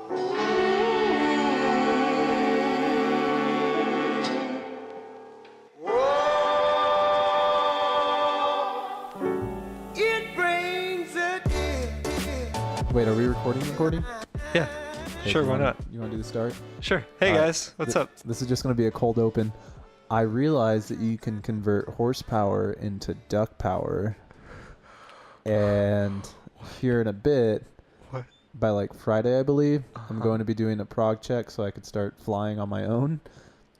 Wait, are we recording? Yeah. Hey, Sure, why not? You want to do the start? Sure. Hey, guys. What's up? This is just going to be a cold open. I realized that you can convert horsepower into duck power. And here in a bit, What? by like Friday, I believe, I'm going to be doing a prog check so I could start flying on my own.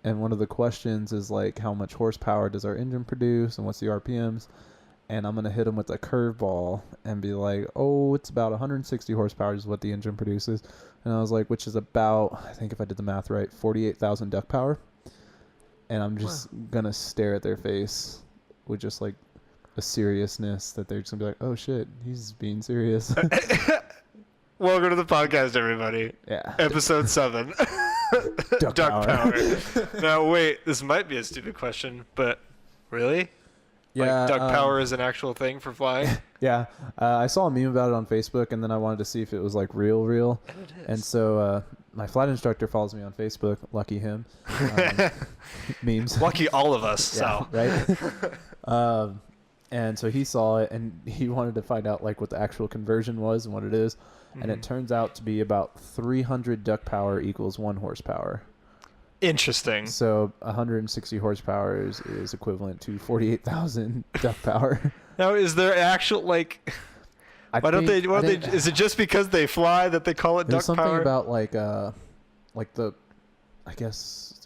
And one of the questions is like, how much horsepower does our engine produce and what's the RPMs? And I'm going to hit them with a curveball and be like, oh, it's about 160 horsepower is what the engine produces. And I was like, which is about, I think if I did the math right, 48,000 duck power. And I'm just going to stare at their face with just like a seriousness that they're just going to be like, oh shit, he's being serious. Welcome to the podcast, everybody. Yeah. Episode 7. Duck power. Now, wait, this might be a stupid question, but really? Yeah. Like, duck power is an actual thing for flying? Yeah. I saw a meme about it on Facebook, and then I wanted to see if it was like real. And it is. And so my flight instructor follows me on Facebook. Lucky him. Memes. Lucky all of us. Yeah, So. Right? And so he saw it, and he wanted to find out like what the actual conversion was and what it is. And it turns out to be about 300 duck power equals 1 horsepower. Interesting. So 160 horsepower is equivalent to 48,000 duck power. Now, is there actual, like... Is it just because they fly that they call it duck power? There's something about like I guess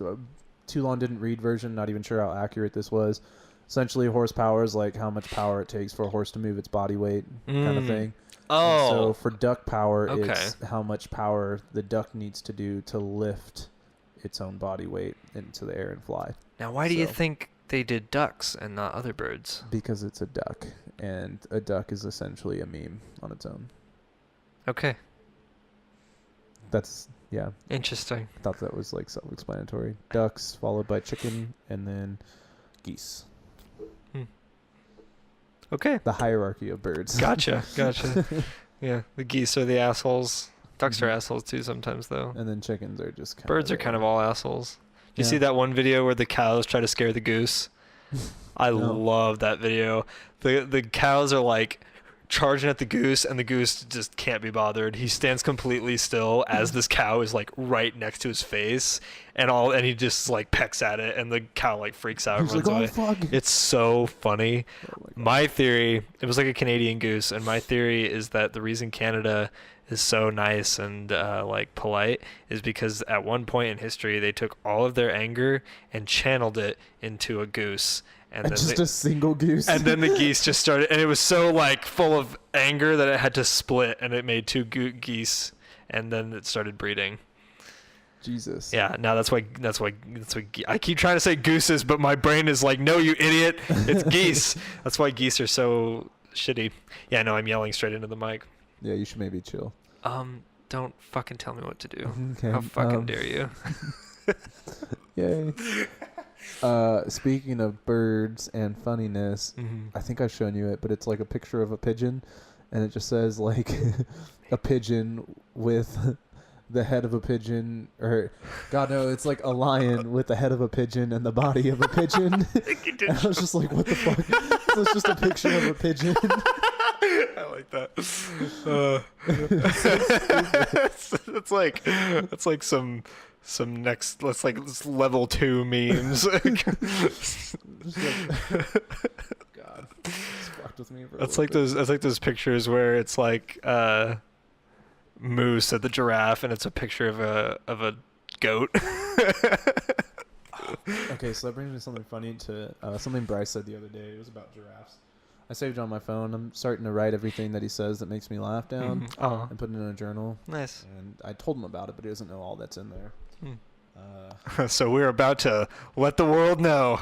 Too Long Didn't Read version, not even sure how accurate this was. Essentially, horsepower is like how much power it takes for a horse to move its body weight kind of thing. Oh. And so for duck power, Okay. it's how much power the duck needs to do to lift its own body weight into the air and fly. Now, why do you think they did ducks and not other birds? Because it's a duck, and a duck is essentially a meme on its own. Okay. That's, yeah. Interesting. I thought that was like self-explanatory. Ducks followed by chicken and then geese. Okay. The hierarchy of birds. Gotcha. Yeah, the geese are the assholes. Ducks are assholes too sometimes, though. And then chickens are just kind Birds of... are kind of all assholes. Do you Yeah. see that one video where the cows try to scare the goose? I No. love that video. The cows are like charging at the goose, and the goose just can't be bothered. He stands completely still as this cow is like right next to his face, and he just like pecks at it, and the cow like freaks out and He's runs like, away. oh, fuck. It's so funny. Oh my God. My theory, it was like a Canadian goose, and my theory is that the reason Canada is so nice and like polite is because at one point in history they took all of their anger and channeled it into a goose. And then just a single goose. And then the geese just started, and it was so like full of anger that it had to split, and it made 2 geese, and then it started breeding. Jesus. Yeah, now that's why I keep trying to say gooses, but my brain is like, no, you idiot, it's geese. That's why geese are so shitty. Yeah, no, I'm yelling straight into the mic. Yeah, you should maybe chill. Don't fucking tell me what to do. Okay. How fucking dare you? Yay. Speaking of birds and funniness, I think I've shown you it, but it's like a picture of a pigeon, and it just says like a pigeon with the head of a pigeon, or God no, it's like a lion with the head of a pigeon and the body of a pigeon. And I was just like, what the fuck? So it's just a picture of a pigeon. I like that. That's like some next, let's like level 2 memes. God, it's fucked with me for a That's little like bit. those pictures where it's like Moose at the giraffe, and it's a picture of a goat. Okay, so that brings me something funny to something Bryce said the other day. It was about giraffes. I saved it on my phone. I'm starting to write everything that he says that makes me laugh down and put it in a journal. Nice. And I told him about it, but he doesn't know all that's in there. So we're about to let the world know.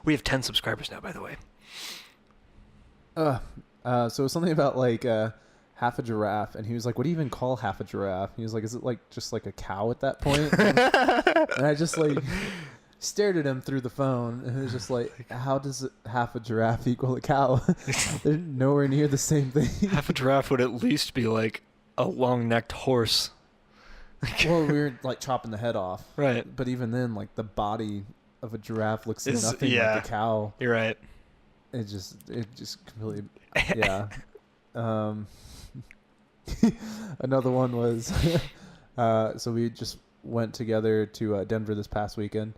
We have 10 subscribers now, by the way. So it was something about like half a giraffe, and he was like, what do you even call half a giraffe? He was like, is it like just like a cow at that point? And I just like stared at him through the phone, and it was just like, how does half a giraffe equal a cow? They're nowhere near the same thing. Half a giraffe would at least be like a long-necked horse. Well, we were like chopping the head off. Right. But even then, like the body of a giraffe looks Is- nothing yeah. like a cow. You're right. It just completely, yeah. Um, another one was, so we just went together to Denver this past weekend,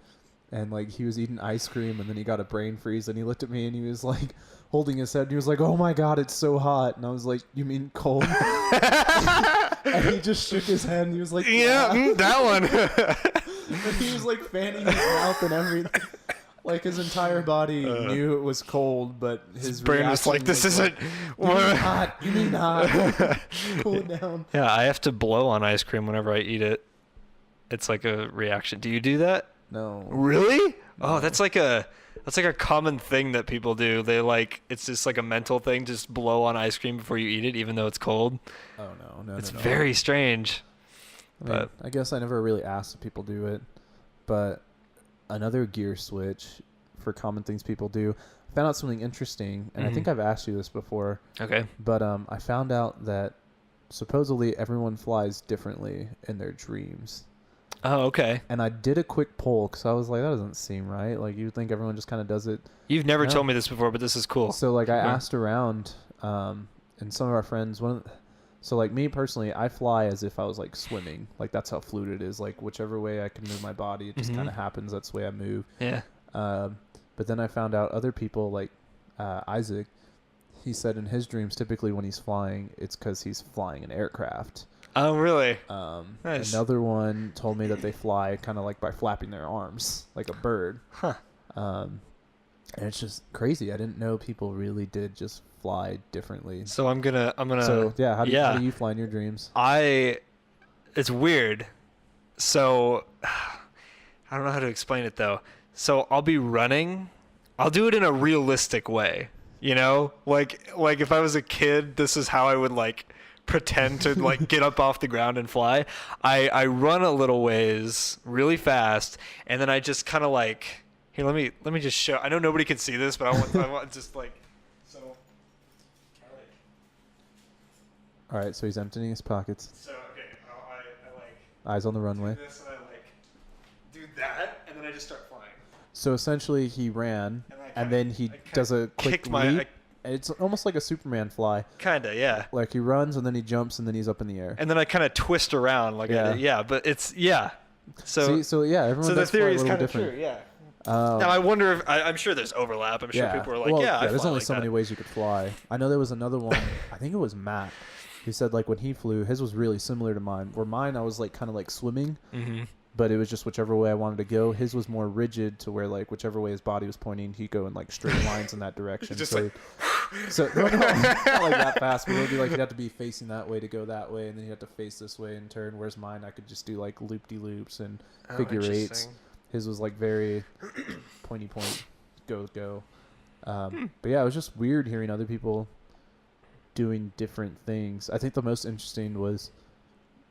and like he was eating ice cream, and then he got a brain freeze, and he looked at me, and he was like holding his head, and he was like, "Oh my God, it's so hot," and I was like, "You mean cold?" And he just shook his head, and he was like, Yeah, that one. And he was like fanning his mouth and everything. Like his entire body knew it was cold, but his brain was like, reaction "This was isn't." like, "You mean hot? You mean hot? Cool it down." Yeah, I have to blow on ice cream whenever I eat it. It's like a reaction. Do you do that? No. Really? Oh, No. that's like a common thing that people do. They like, it's just like a mental thing. Just blow on ice cream before you eat it, even though it's cold. Oh no. It's No. very strange. I mean, but- I guess I never really asked if people do it, but another gear switch for common things people do. I found out something interesting, and I think I've asked you this before. Okay. But I found out that supposedly everyone flies differently in their dreams. Oh, okay. And I did a quick poll because I was like, that doesn't seem right. Like, you would think everyone just kind of does it. You've never Yeah. told me this before, but this is cool. So, like, I Okay. asked around, and some of our friends, so, like, me personally, I fly as if I was, like, swimming. Like, that's how fluid it is. Like, whichever way I can move my body, it just kind of happens. That's the way I move. Yeah. But then I found out other people, like Isaac, he said in his dreams, typically when he's flying, it's because he's flying an aircraft. Oh, really? Nice. Another one told me that they fly kind of like by flapping their arms, like a bird. Huh. And it's just crazy. I didn't know people really did just fly differently. So I'm gonna. So yeah, how do you fly in your dreams? It's weird. So I don't know how to explain it though. So I'll be running. I'll do it in a realistic way. You know, like if I was a kid, this is how I would like pretend to like get up off the ground and fly. I run a little ways really fast, and then I just kind of like, here, let me just show. I know nobody can see this, but I want just like, so. All right, so he's emptying his pockets. So okay, I like Eyes on the do runway. this, and I like do that, and then I just start flying. So essentially, he ran, And I and kinda- then he I kinda does a quick kick my- leap. It's almost like a Superman fly. Kinda, yeah. Like he runs and then he jumps and then he's up in the air. And then I kind of twist around like Yeah. but it's So So yeah, everyone so the does fly theory a is little kind of different. true, yeah. Um, Now I wonder if I'm sure there's overlap. I'm sure yeah. people are like, Well, yeah, I there's fly only like so that. many ways you could fly. I know there was another one. I think it was Matt, who said like when he flew, his was really similar to mine. Where mine, I was like kind of like swimming, Mm-hmm. but it was just whichever way I wanted to go. His was more rigid to where like whichever way his body was pointing, he'd go in like straight lines in that direction. Just so, like- so no, not like that fast, but it would be like he'd have to be facing that way to go that way, and then he'd have to face this way and turn. Whereas mine, I could just do like loop-de-loops and figure eights. His was like very pointy point, go. But yeah, it was just weird hearing other people doing different things. I think the most interesting was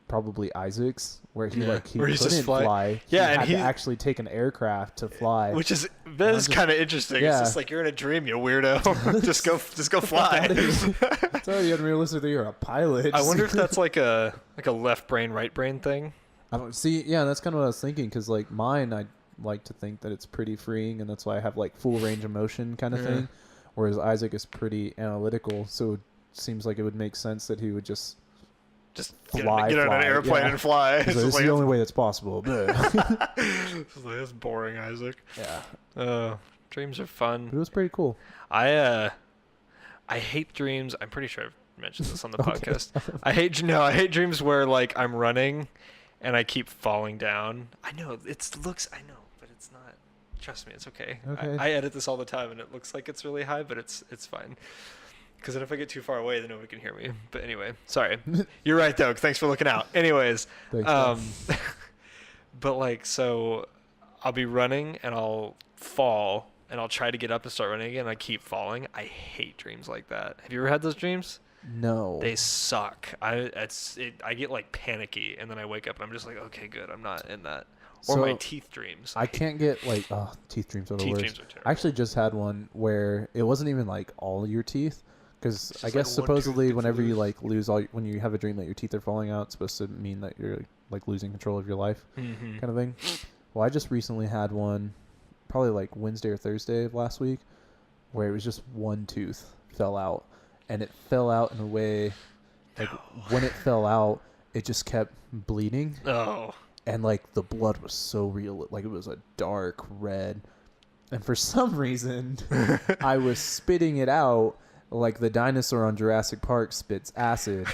probably Isaac's, where he Yeah. he Where he's just couldn't fly. Yeah, he and had he- to actually take an aircraft to fly. Which is I'm that is just- kind of interesting. yeah. It's just like you're in a dream, you weirdo. just go fly. It's already unrealistic that you're a pilot. I wonder if that's like a left brain, right brain thing. I don't see. Yeah, that's kind of what I was thinking. Because like mine, I like to think that it's pretty freeing, and that's why I have like full range of motion kind of Yeah. thing. Whereas Isaac is pretty analytical, so it seems like it would make sense that he would just Just Fly, get on an fly, airplane yeah. and fly. He's like, this is the only way that's possible. But It's like, that's boring, Isaac. yeah, Dreams are but fun. it was pretty cool. I hate dreams. I'm pretty sure I've mentioned this on the Okay. podcast. I hate dreams where like I'm running and I keep falling down. I know I know, but it's not. Trust me, it's okay. Okay. I edit this all the time and it looks like it's really high, but it's fine. Because then if I get too far away, then nobody can hear me. But anyway, sorry. You're right though. Thanks for looking out. Anyways, Thanks, but like so, I'll be running and I'll fall and I'll try to get up and start running again. And I keep falling. I hate dreams like that. Have you ever had those dreams? no. They suck. I get like panicky and then I wake up and I'm just like, okay, good. I'm not in that. Or my So, teeth dreams. I can't get like teeth dreams are the Teeth worst. dreams are terrible. I actually just had one where it wasn't even like all your teeth, because It's I just, guess like, one tooth supposedly gets whenever you loose. like lose all when you have a dream that your teeth are falling out, it's supposed to mean that you're like losing control of your life Mm-hmm. kind of thing. Well, I just recently had one, probably like Wednesday or Thursday of last week, where it was just one tooth fell out, and it fell out in a way, like when it fell out, it just kept bleeding, Oh. and like the blood was so real, like it was a dark red, and for some reason, I was spitting it out like the dinosaur on Jurassic Park spits acid,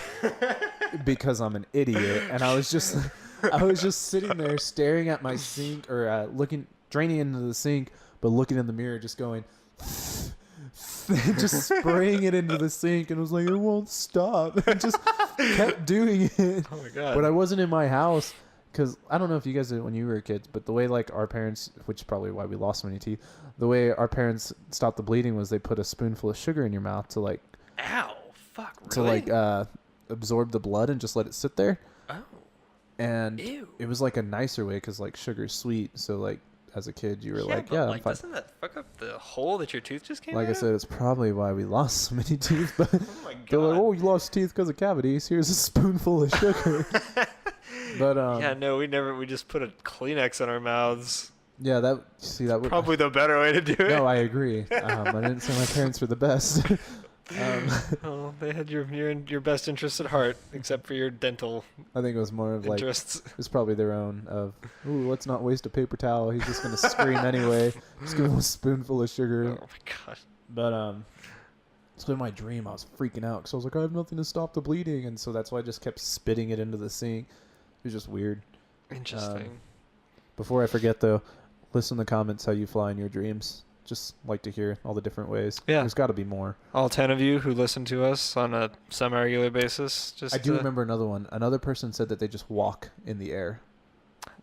because I'm an idiot, and I was just sitting there staring at my sink, or draining into the sink, but looking in the mirror, just going, just spraying it into the sink, and I was like, it won't stop. And just kept doing it. Oh my god. But I wasn't in my house, because I don't know if you guys did it when you were kids, but the way like our parents, which is probably why we lost so many teeth, the way our parents stopped the bleeding was they put a spoonful of sugar in your mouth to like, Ow. Fuck. Really? to like absorb the blood and just let it sit there. Oh. And Ew. it was like a nicer way, because like sugar's sweet, so like as a kid you were like, but, yeah, like, I'm fine. doesn't that fuck up the hole that your tooth just came Like out I said, it's probably why we lost so many teeth. But Oh my they're like, god. oh, you lost teeth because of cavities. Here's a spoonful of sugar. But Yeah, no, we just put a Kleenex in our mouths. yeah, that would Probably the better way to do it. No, I agree. I didn't say my parents were the best. Oh, they had your best interests at heart, except for your dental I think it was more of like, interests. it's probably their own of, ooh, let's not waste a paper towel. He's just gonna scream anyway. Just give him a spoonful of sugar. Oh my god. But so in my dream, I was freaking out because I was like, I have nothing to stop the bleeding, and so that's why I just kept spitting it into the sink. It was just weird. Interesting. Before I forget, though, list in the comments how you fly in your dreams. Just like to hear all the different ways. Yeah. There's got to be more. All 10 of you who listen to us on a semi-regular basis, just I do remember another one. Another person said that they just walk in the air.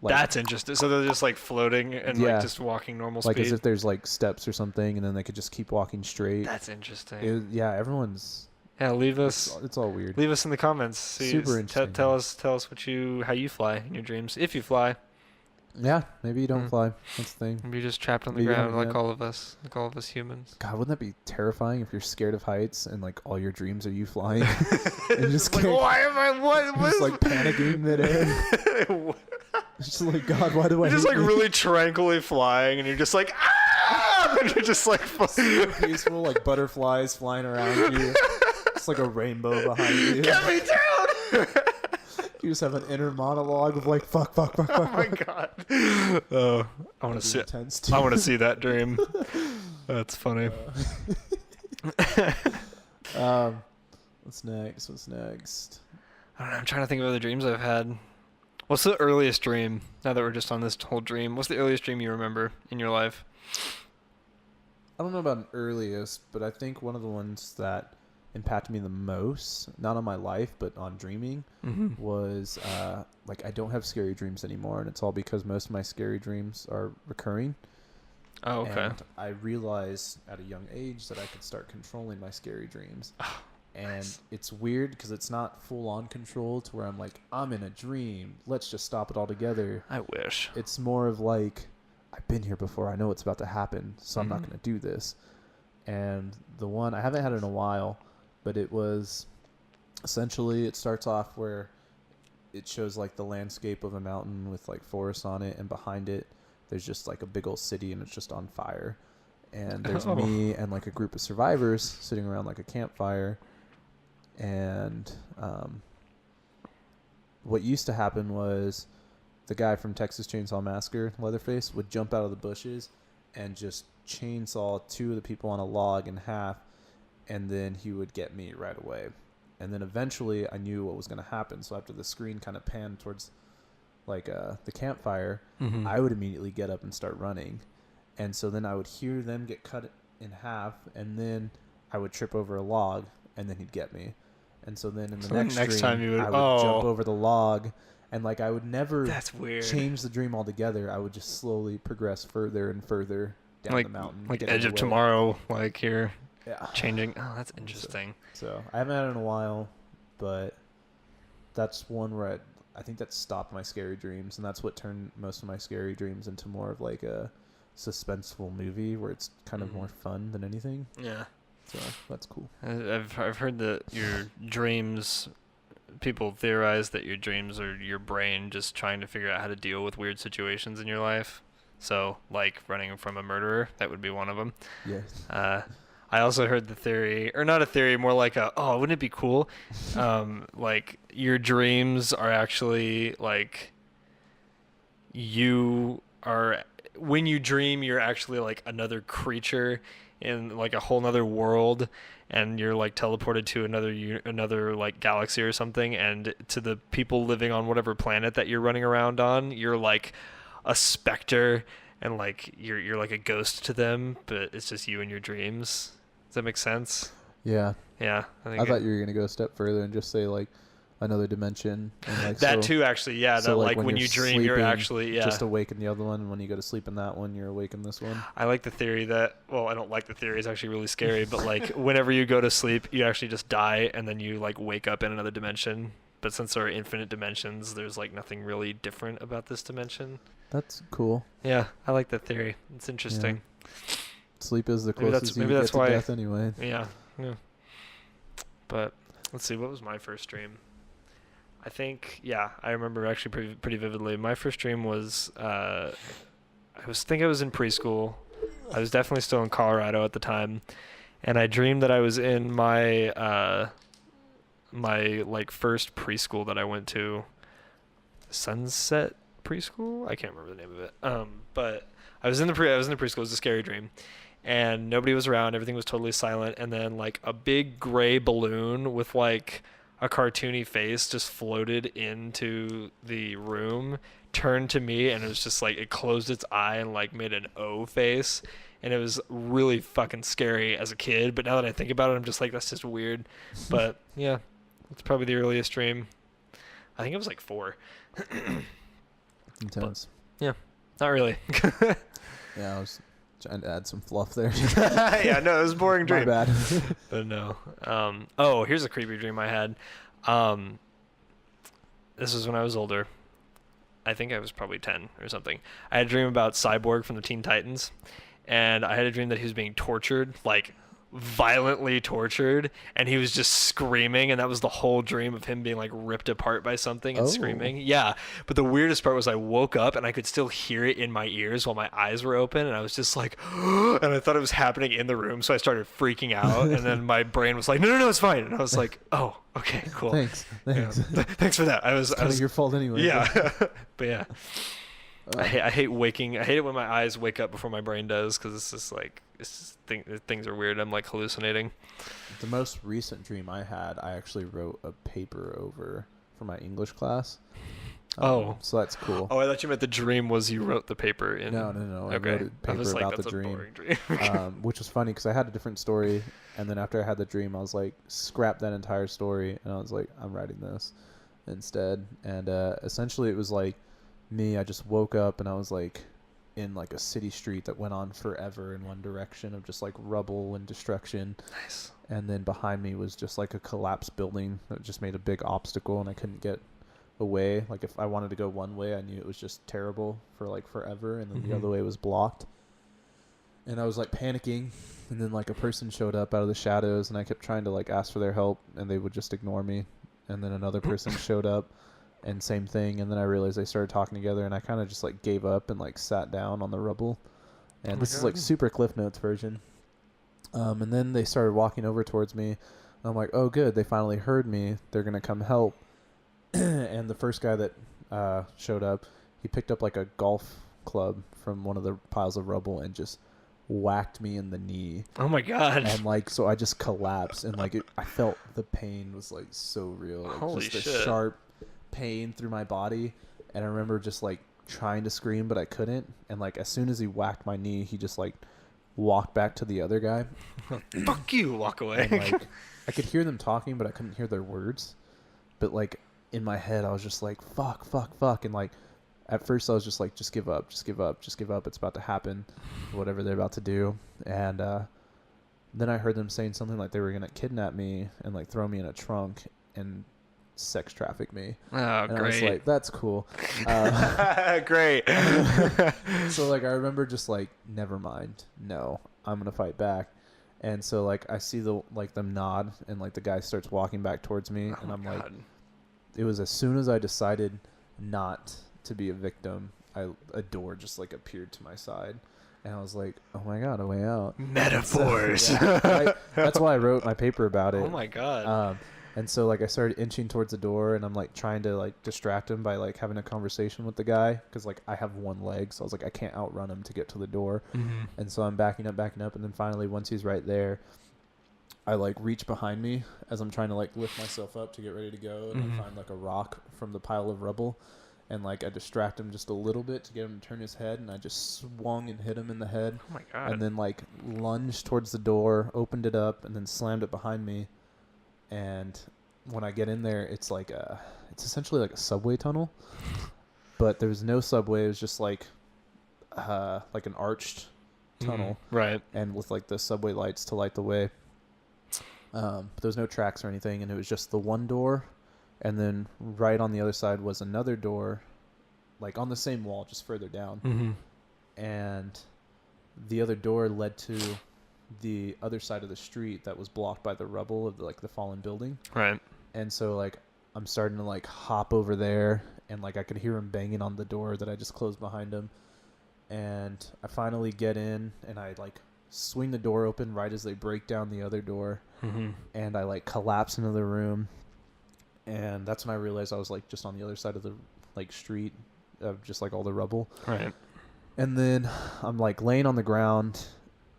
Like, that's interesting. So they're just like floating and Yeah. like just walking normal like speed. as if there's like steps or something, and then they could just keep walking straight. That's interesting. Yeah, everyone's. Yeah, leave us It's all weird. leave us in the comments. See, Super interesting. Tell us how you fly in your dreams, if you fly. Yeah, maybe you don't Mm. fly. That's the thing. Maybe you're just trapped on the Maybe ground not, like yeah. all of us humans. God, wouldn't that be terrifying if you're scared of heights and like all your dreams are you flying? And just like, can't- why am I what? You're just like panicking midair. It's just like, God, why do I? You're just hate like me? really tranquilly flying, and you're just like, ah! And you're just like, So peaceful, like butterflies flying around you. It's like a rainbow behind you. get me down! You just have an inner monologue of like, fuck. Oh my god! Oh, I want to see. Intense I want to see that dream. That's funny. What's next? I don't know. I'm trying to think of other dreams I've had. What's the earliest dream? Now that we're just on this whole dream, what's the earliest dream you remember in your life? I don't know about an earliest, but I think one of the ones that impacted me the most, not on my life, but on dreaming, was like I don't have scary dreams anymore, and it's all because most of my scary dreams are recurring. Oh, okay. And I realized at a young age that I could start controlling my scary dreams. And Nice. it's weird because it's not full-on control to where I'm like, I'm in a dream. Let's just stop it all together. I wish. It's more of like, I've been here before. I know what's about to happen, so I'm not Mhm. going to do this. And the one, I haven't had it in a while, but it was essentially, it starts off where it shows like the landscape of a mountain with like forest on it, and behind it, there's just like a big old city, and it's just on fire. And there's Oh. me and like a group of survivors sitting around like a campfire. And what used to happen was the guy from Texas Chainsaw Massacre, Leatherface, would jump out of the bushes and just chainsaw two of the people on a log in half, and then he would get me right away. And then eventually I knew what was going to happen, so after the screen kind of panned towards like the campfire, Mhm. I would immediately get up and start running. And so then I would hear them get cut in half, and then I would trip over a log, and then he'd get me. And so then in the So the next next dream, time you would- I would jump oh. over the log, and like I would never That's weird. change the dream altogether. I would just slowly progress further and further down like the mountain. like getting Edge of away. Tomorrow, like you're Yeah. changing. Oh, that's interesting. So I haven't had it in a while, but that's one where I think that stopped my scary dreams, and that's what turned most of my scary dreams into more of like a suspenseful movie where it's kind of Mhm. more fun than anything. Yeah. So that's cool. I've heard that your dreams people theorize that your dreams are your brain just trying to figure out how to deal with weird situations in your life. So, like running from a murderer, that would be one of them. Yes. I also heard the theory, or not a theory, more like wouldn't it be cool? Like your dreams are actually like you are when you dream, you're actually like another creature in like a whole nother world, and you're like teleported to another like galaxy or something, and to the people living on whatever planet that you're running around on, you're like a specter, and like you're like a ghost to them, but it's just you in your dreams. Does that make sense? Yeah. Yeah, I thought you were gonna go a step further and just say like another dimension and like that so, too, actually. Yeah, so that like when you're you dream, you're sleeping, actually just awake in the other one, and when you go to sleep in that one, you're awake in this one. I like the theory that, well, I don't like the theory. It's actually really scary, but like whenever you go to sleep, you actually just die, and then you like wake up in another dimension. But since there are infinite dimensions, there's like nothing really different about this dimension. That's cool. Yeah, I like that theory. It's interesting. Sleep is the Maybe closest you maybe get that's to why- death anyway. Yeah. But let's see, what was my first dream? I think, yeah, I remember actually pretty vividly. My first dream was, I was in preschool. I was definitely still in Colorado at the time, and I dreamed that I was in my my like first preschool that I went to, Sunset Preschool. I can't remember the name of it. But I was in the preschool. It was a scary dream, and nobody was around. Everything was totally silent. And then like a big gray balloon with like a cartoony face just floated into the room, turned to me, and it was just like it closed its eye and like made an O face. And it was really fucking scary as a kid. But now that I think about it, I'm just like, that's just weird. But yeah, it's probably the earliest dream. I think it was like 4. Intense. Not really. Yeah, I was trying to add some fluff there. Yeah, no, it was a boring My dream. bad. But no. Here's a creepy dream I had. This was when I was older. I think I was probably 10 or something. I had a dream about Cyborg from the Teen Titans, and I had a dream that he was being tortured, like violently tortured, and he was just screaming, and that was the whole dream of him being like ripped apart by something and screaming. Yeah, but the weirdest part was I woke up and I could still hear it in my ears while my eyes were open, and I was just like and I thought it was happening in the room, so I started freaking out, and then my brain was like, no, it's fine, and I was like, oh, okay, cool. Thanks. Yeah. Thanks for that. I was Your fault anyway. yeah. But yeah, I hate waking. I hate it when my eyes wake up before my brain does, because it's just like things are weird. I'm like hallucinating. The most recent dream I had, I actually wrote a paper over for my English class. So that's cool. Oh, I thought you meant the dream was you wrote the paper in. No. Okay. I wrote a paper was like, about that's the a dream, boring dream. which was funny because I had a different story, and then after I had the dream, I was like, scrap that entire story, and I was like, I'm writing this instead. And essentially, it was like me. I just woke up and I was like in like a city street that went on forever in one direction of just like rubble and destruction. Nice. And then behind me was just like a collapsed building that just made a big obstacle, and I couldn't get away. Like if I wanted to go one way, I knew it was just terrible for like forever, and then the other way was blocked. And I was like panicking, and then like a person showed up out of the shadows, and I kept trying to like ask for their help, and they would just ignore me. And then another person showed up, and same thing. And then I realized they started talking together, and I kind of just like gave up and like sat down on the rubble. And this is like super Cliff Notes version. And then they started walking over towards me. I'm like, oh good, they finally heard me. They're gonna come help. And the first guy that showed up, he picked up like a golf club from one of the piles of rubble and just whacked me in the knee. Oh my god. And like, so I just collapsed, and like I felt the pain was like so real. Like, Holy just shit. the sharp pain through my body. And I remember just like trying to scream, but I couldn't. And like as soon as he whacked my knee, he just like walked back to the other guy. Fuck you, walk away. And like I could hear them talking, but I couldn't hear their words. But like in my head, I was just like, fuck. And like, at first I was just like, just give up. It's about to happen, whatever they're about to do. And then I heard them saying something like they were going to kidnap me and like throw me in a trunk and sex traffic me. Oh, and great. I was like, that's cool. Great. So like, I remember just like, never mind. No, I'm going to fight back. And so like, I see them nod, and like the guy starts walking back towards me, and I'm like, it was as soon as I decided not to be a victim, a door just like appeared to my side, and I was like, oh my god, a way out. Metaphors. So, that's why I wrote my paper about it. Oh my god. And so like I started inching towards the door, and I'm like trying to like distract him by like having a conversation with the guy, because like I have one leg, so I was like I can't outrun him to get to the door. And so I'm backing up, and then finally once he's right there, I like reach behind me as I'm trying to like lift myself up to get ready to go, and I find like a rock from the pile of rubble, and like I distract him just a little bit to get him to turn his head, and I just swung and hit him in the head. Oh my god. And then like lunged towards the door, opened it up, and then slammed it behind me. And when I get in there, it's essentially like a subway tunnel, but there was no subway. It was just like an arched tunnel, right? And with like the subway lights to light the way. But there was no tracks or anything, and it was just the one door, and then right on the other side was another door, like on the same wall, just further down. And the other door led to the other side of the street that was blocked by the rubble of the fallen building. Right. And so like I'm starting to like hop over there, and like I could hear him banging on the door that I just closed behind him. And I finally get in, and I like swing the door open right as they break down the other door. And I like collapse into the room, and that's when I realized I was like just on the other side of the like street of just like all the rubble. Right. And then I'm like laying on the ground,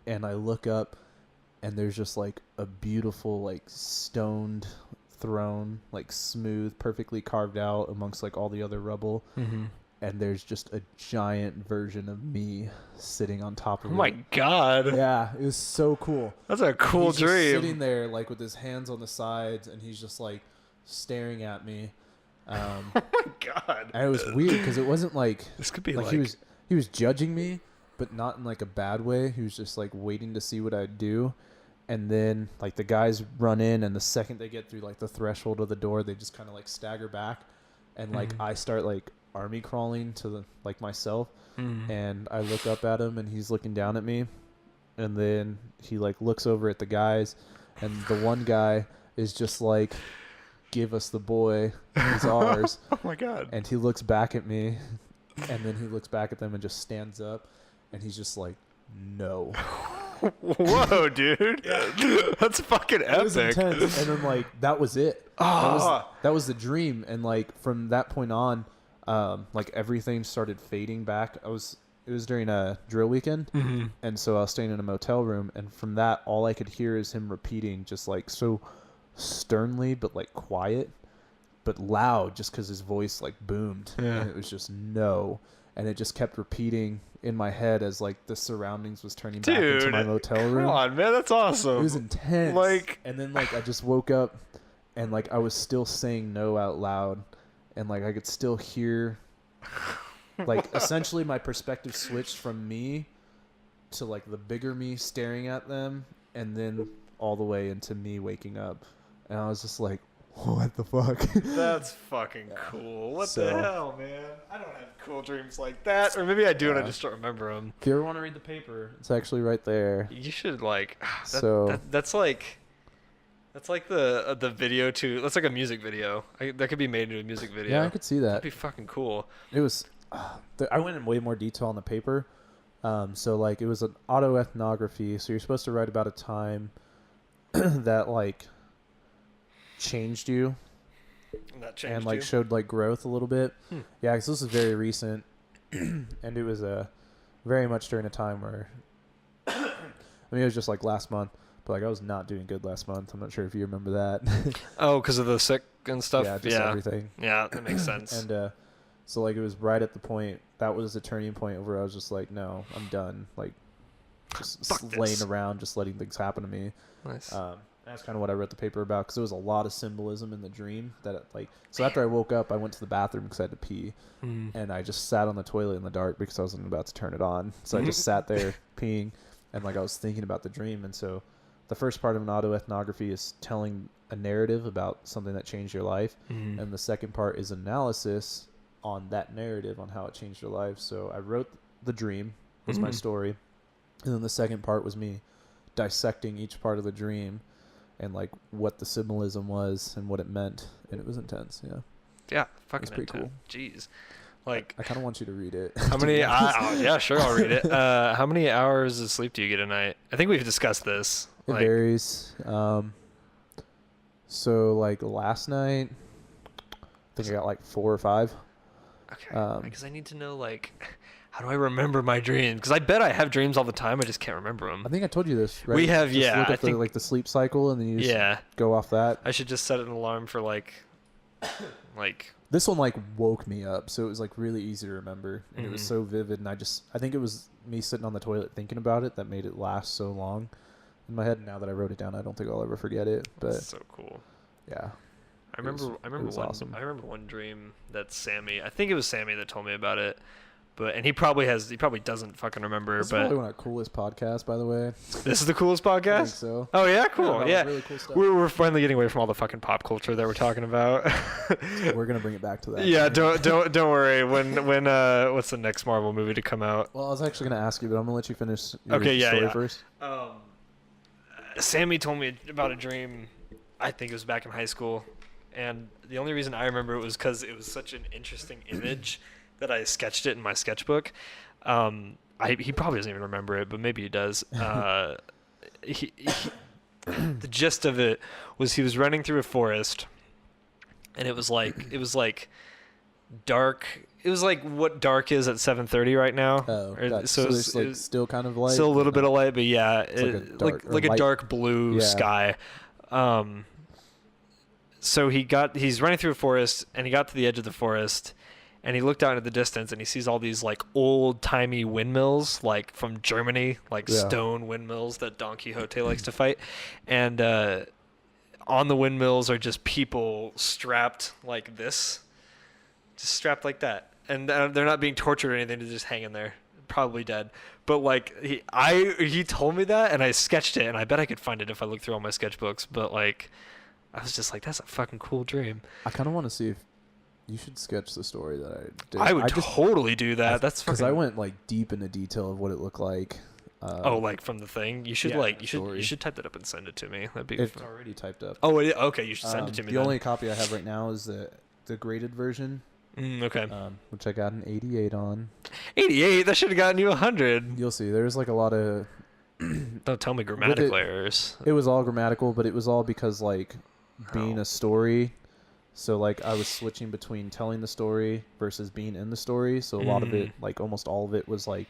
and I look up, and there's just like a beautiful like stoned throne, like smooth, perfectly carved out amongst like all the other rubble. And there's just a giant version of me sitting on top of it. Oh my god. Yeah, it was so cool. That's a cool he's dream. Just sitting there like with his hands on the sides, and he's just like staring at me. Oh my god. And it was weird because it wasn't like this could be like he was judging me, but not in like a bad way. He was just like waiting to see what I'd do. And then like the guys run in, and the second they get through like the threshold of the door, they just kind of like stagger back, and like I start like army crawling to the like myself. And I look up at him, and he's looking down at me, and then he like looks over at the guys, and the one guy is just like, give us the boy, he's ours. Oh my god. And he looks back at me, and then he looks back at them and just stands up, and he's just like, no. Whoa, dude. That's fucking epic. It was intense. And then like that was it. That was the dream. And like from that point on, like everything started fading back. It was during a drill weekend, and so I was staying in a motel room, and from that all I could hear is him repeating just like so sternly but like quiet but loud, just because his voice like boomed. And it was just no, and it just kept repeating in my head as like the surroundings was turning back into my motel room. Come on, man, that's awesome. It was intense. Like, and then like I just woke up, and like I was still saying no out loud, and like I could still hear, like essentially my perspective switched from me to like the bigger me staring at them, and then all the way into me waking up, and I was just like, what the fuck? That's fucking cool. What the hell, man? I don't have cool dreams like that. Or maybe I do, and I just don't remember them. If you ever want to read the paper, it's actually right there. You should like. That's like the video to. That's like a music video. That could be made into a music video. Yeah, I could see that. That'd be fucking cool. It was. I went in way more detail on the paper. So like it was an autoethnography. So you're supposed to write about a time that like changed you, and like showed like growth a little bit. Yeah, because this is very recent, and it was very much during a time where I mean it was just like last month, but like I was not doing good last month. I'm not sure if you remember that. Oh, because of the sick and stuff. Yeah, just everything. Yeah, that makes sense. And so like it was right at the point that was the turning point where I was just like, no, I'm done. Like just laying around, just letting things happen to me. Nice. That's kind of what I wrote the paper about, because there was a lot of symbolism in the dream that like. So after I woke up, I went to the bathroom because I had to pee, and I just sat on the toilet in the dark because I wasn't about to turn it on. So I just sat there peeing, and like I was thinking about the dream. And so the first part of an autoethnography is telling a narrative about something that changed your life, and the second part is analysis on that narrative, on how it changed your life. So I wrote the dream, was my story, and then the second part was me dissecting each part of the dream and like what the symbolism was and what it meant, and it was intense. Yeah. Yeah, fucking It's pretty cool. Jeez. Like, I kind of want you to read it. how many? Yeah, sure, I'll read it. How many hours of sleep do you get a night? I think we've discussed this. It varies. So like last night, I think I got like 4 or 5. Okay. Because I need to know, like, how do I remember my dreams? Because I bet I have dreams all the time. I just can't remember them. I think I told you this, right? We have, just yeah. Look I at think the sleep cycle, and then you just go off that. I should just set an alarm for like. This one like woke me up, so it was like really easy to remember, and it was so vivid. And I think it was me sitting on the toilet thinking about it that made it last so long in my head. And now that I wrote it down, I don't think I'll ever forget it. But that's so cool. Yeah. I remember awesome. I remember one dream that Sammy, I think it was Sammy that told me about it, and he probably doesn't fucking remember. This is but probably one of our coolest podcasts, by the way. This is the coolest podcast? I think so. Oh yeah, cool. Yeah. Really cool stuff. We're finally getting away from all the fucking pop culture that we're talking about. We're gonna bring it back to that. Yeah, don't worry. When what's the next Marvel movie to come out? Well, I was actually gonna ask you, but I'm gonna let you finish your story first. Sammy told me about a dream. I think it was back in high school. And the only reason I remember it was because it was such an interesting image that I sketched it in my sketchbook. He probably doesn't even remember it, but maybe he does. The gist of it was he was running through a forest, and it was like dark. It was like what dark is at 7:30 right now. Oh, so it's like still kind of light. Still a little bit of light, but yeah, it's a dark blue sky. So he's running through a forest, and he got to the edge of the forest, and he looked out into the distance, and he sees all these like old timey windmills, like from Germany, like stone windmills that Don Quixote likes to fight, and on the windmills are just people strapped like this, just strapped like that, and they're not being tortured or anything; they're just hanging there, probably dead. But like he told me that, and I sketched it, and I bet I could find it if I looked through all my sketchbooks, but like. I was just like, that's a fucking cool dream. I kind of want to see if you should sketch the story that I did. I would totally do that. That's because I went like deep into detail of what it looked like. Like from the thing. You should you should type that up and send it to me. That'd be. It's already typed up. Oh, okay. You should send it to me. The only copy I have right now is the graded version. Okay. Which I got an 88 on. 88? That should have gotten you 100. You'll see. There's like a lot of. Don't tell me grammatical errors. It was all grammatical, but it was all because like. Being a story, so like I was switching between telling the story versus being in the story, so a lot of it, like almost all of it, was like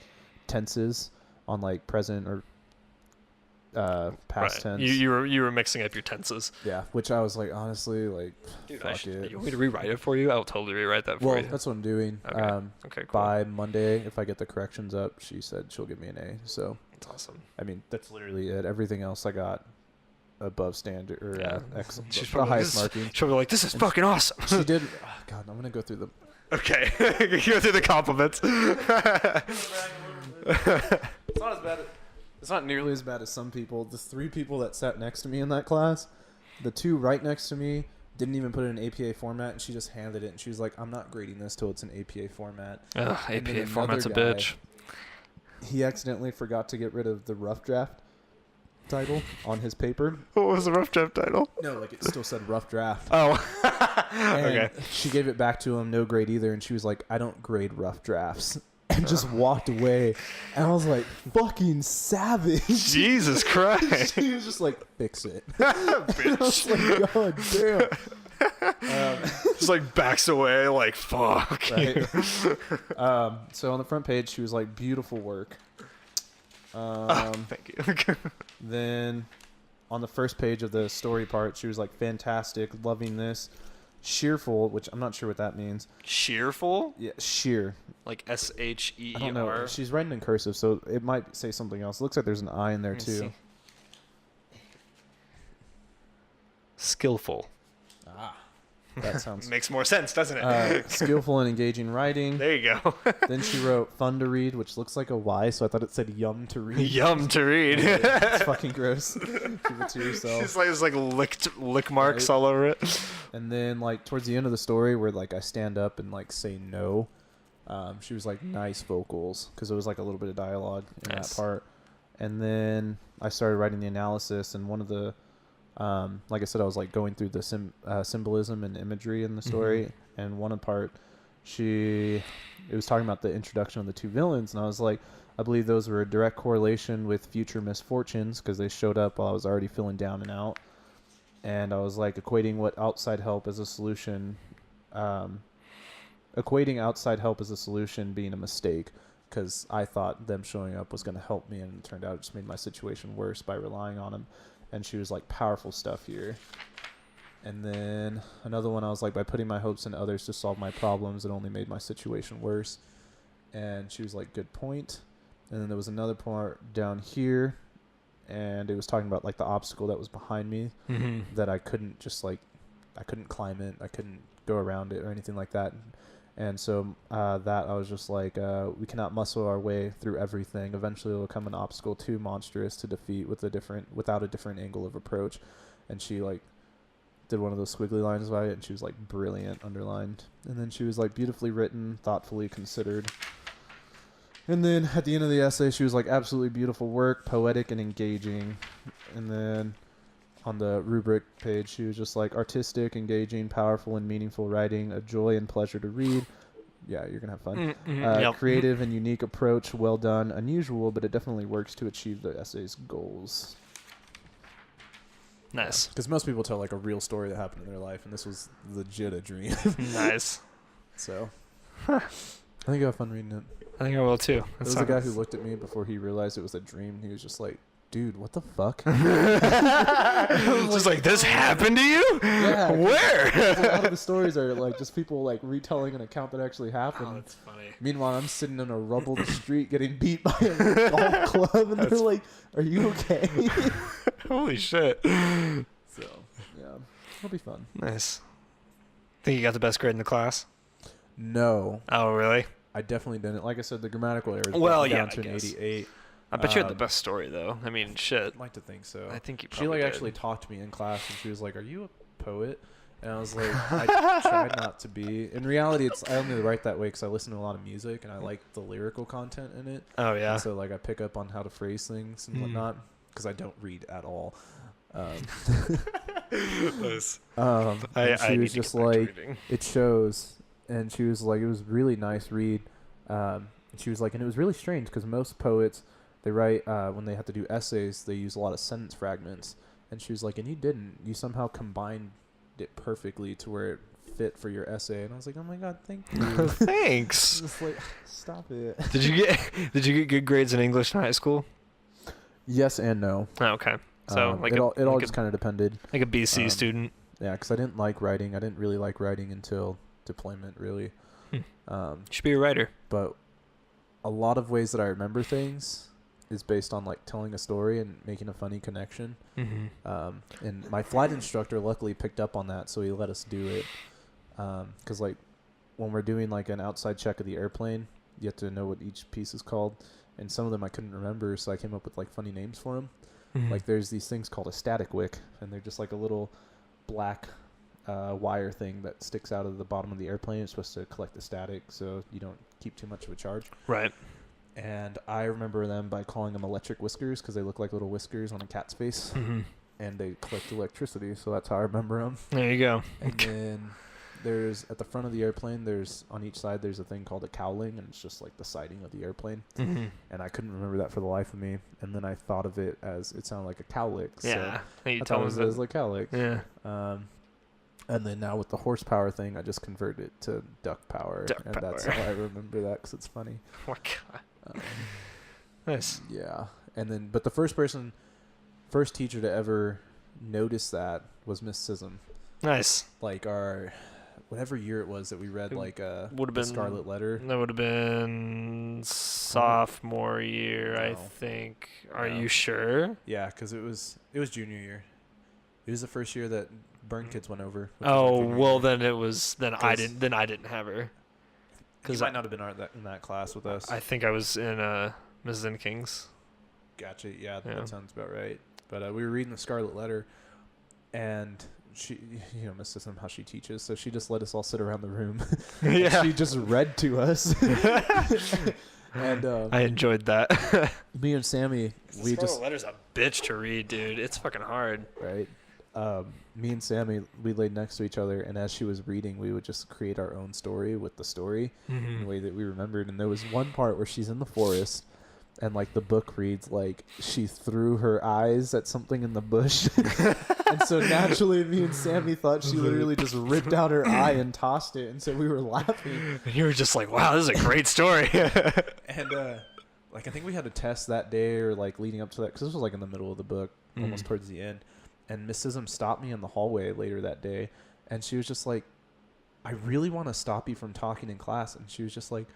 tenses on like present or past tense. You were mixing up your tenses. Yeah, which I was like, honestly, like, dude, fuck it. You want me to rewrite it for you? I'll totally rewrite that for you. Well, that's what I'm doing. Okay. Okay, cool. By Monday, if I get the corrections up, she said she'll give me an A. So that's awesome. I mean, that's literally it. Everything else I got above standard or excellent. She's the highest marking. She'll be like, "This is fucking awesome." She did. Oh, God, I'm gonna go through them. Okay, go through the compliments. It's not as bad. It's not nearly as bad as some people. The 3 people that sat next to me in that class, the 2 right next to me didn't even put it in APA format, and she just handed it, and she was like, "I'm not grading this till it's in APA format." APA format's a bitch. He accidentally forgot to get rid of the rough draft title on his paper. What was the rough draft title? No, like it still said rough draft. Oh. Okay. She gave it back to him, no grade either, and she was like, "I don't grade rough drafts." And just walked away. And I was like, fucking savage. Jesus Christ. She was just like, fix it. Bitch. I was like, God damn. Just like backs away like, fuck. Right? So on the front page, she was like, beautiful work. Thank you. Then on the first page of the story part, she was like, fantastic, loving this. Sheerful, which I'm not sure what that means. Sheerful? Yeah, sheer. Like SHEER? I don't know. She's writing in cursive, so it might say something else. It looks like there's an I in there, too. See. Skillful. That sounds... Makes more sense, doesn't it? Skillful and engaging writing. There you go. Then she wrote fun to read, which looks like a Y, so I thought it said yum to read. Yum to read. It's fucking gross. Keep it to yourself. It's like lick marks all over it. And then like towards the end of the story where like I stand up and like say no, she was like, nice vocals, because it was like a little bit of dialogue in that part. And then I started writing the analysis, and one of the like I said, I was like going through the symbolism and imagery in the story, and one part, it was talking about the introduction of the two villains, and I was like, I believe those were a direct correlation with future misfortunes because they showed up while I was already feeling down and out, and I was like equating outside help as a solution being a mistake because I thought them showing up was going to help me, and it turned out it just made my situation worse by relying on them. And she was like, powerful stuff here. And then another one, I was like, by putting my hopes in others to solve my problems, it only made my situation worse. And she was like, good point. And then there was another part down here, and it was talking about like the obstacle that was behind me that I couldn't I couldn't climb it, I couldn't go around it or anything like that. And so that I was just like, we cannot muscle our way through everything. Eventually, it will become an obstacle too monstrous to defeat without a different angle of approach. And she like did one of those squiggly lines by it, and she was like, brilliant, underlined. And then she was like, beautifully written, thoughtfully considered. And then at the end of the essay, she was like, absolutely beautiful work, poetic and engaging. And then on the rubric page, she was just like, artistic, engaging, powerful, and meaningful writing, a joy and pleasure to read. Yeah, you're going to have fun. Yep. Creative and unique approach, well done, unusual, but it definitely works to achieve the essay's goals. Nice. Because most people tell like a real story that happened in their life, and this was legit a dream. Nice. So, I think you'll have fun reading it. I think I will too. There was a guy who looked at me before he realized it was a dream. He was just like, dude, what the fuck? Just like, this happened to you? Yeah. Where? A lot of the stories are like just people like retelling an account that actually happened. Oh, that's funny. Meanwhile, I'm sitting in a rubbled street getting beat by a golf club, and they're like, are you okay? Holy shit. So, yeah, it'll be fun. Nice. Think you got the best grade in the class? No, Oh, really? I definitely didn't. Like I said, the grammatical error is Well, down yeah, to I an guess. 88. I bet you had the best story, though. I mean, shit. I'd like to think so. I think you She probably like did. actually talked to me in class, and she was like, "Are you a poet?" And I was like, "I tried not to be." In reality, I only write that way because I listen to a lot of music and I like the lyrical content in it. Oh, yeah. And so like I pick up on how to phrase things and whatnot because I don't read at all. Nice. And she need was to just get back to like, reading. it shows, and she was like, it was really nice read. And she was like, and it was really strange because most poets, they write when they have to do essays, they use a lot of sentence fragments. And she was like, and you didn't. You somehow combined it perfectly to where it fit for your essay. And I was like, oh my god, thank you. Thanks. Just like, stop it. Did you get good grades in English in high school? Yes and no. Oh, okay. So like it all like just kind of depended. like a BC student. Yeah, because I didn't like writing. I didn't really like writing until deployment, really. You should be a writer. But a lot of ways that I remember things is based on like telling a story and making a funny connection. And my flight instructor luckily picked up on that, so he let us do it. Because like when we're doing like an outside check of the airplane, you have to know what each piece is called, and some of them I couldn't remember, so I came up with like funny names for them. Like there's these things called a static wick, and they're just like a little black wire thing that sticks out of the bottom of the airplane. It's supposed to collect the static so you don't keep too much of a charge. Right. And I remember them by calling them electric whiskers because they look like little whiskers on a cat's face, and they collect electricity. So that's how I remember them. There you go. And then there's at the front of the airplane, there's on each side there's a thing called a cowling, and it's just like the siding of the airplane. And I couldn't remember that for the life of me. And then I thought of it as it sounded like a cowlick. Yeah. So You I tell thought us it was like cowlick. Yeah. And then now with the horsepower thing, I just converted it to duck power. Duck and that's power. how I remember that because it's funny. Oh my god. Nice. Yeah. And then, but the first teacher to ever notice that was Miss Sism. Nice. Like whatever year it was that we read like Would have the been Scarlet Letter. That would have been sophomore year, I No. think. Are No. you sure? Yeah, because it was junior year. It was the first year that Burn Kids went over. which was Oh, our junior well year. then it was I didn't have her. You might not have been in that class with us. I think I was in Mrs. and King's. Gotcha. Yeah, Yeah. that sounds about right. But we were reading the Scarlet Letter, and she, Miss Sism, how she teaches, so she just let us all sit around the room. And Yeah. she just read to us. And I enjoyed that. me and Sammy, we just Letter's a bitch to read, dude. It's fucking hard. right. Me and Sammy, we laid next to each other, and as she was reading, we would just create our own story with the story in the way that we remembered. And there was one part where she's in the forest, and like the book reads like she threw her eyes at something in the bush. And so naturally me and Sammy thought she literally just ripped out her eye and tossed it, and so we were laughing. And you were just like, wow, this is a great story. And like I think we had a test that day or like leading up to that, because this was like in the middle of the book, almost towards the end. And Miss Sism stopped me in the hallway later that day, and she was just like, I really want to stop you from talking in class. And she was just like,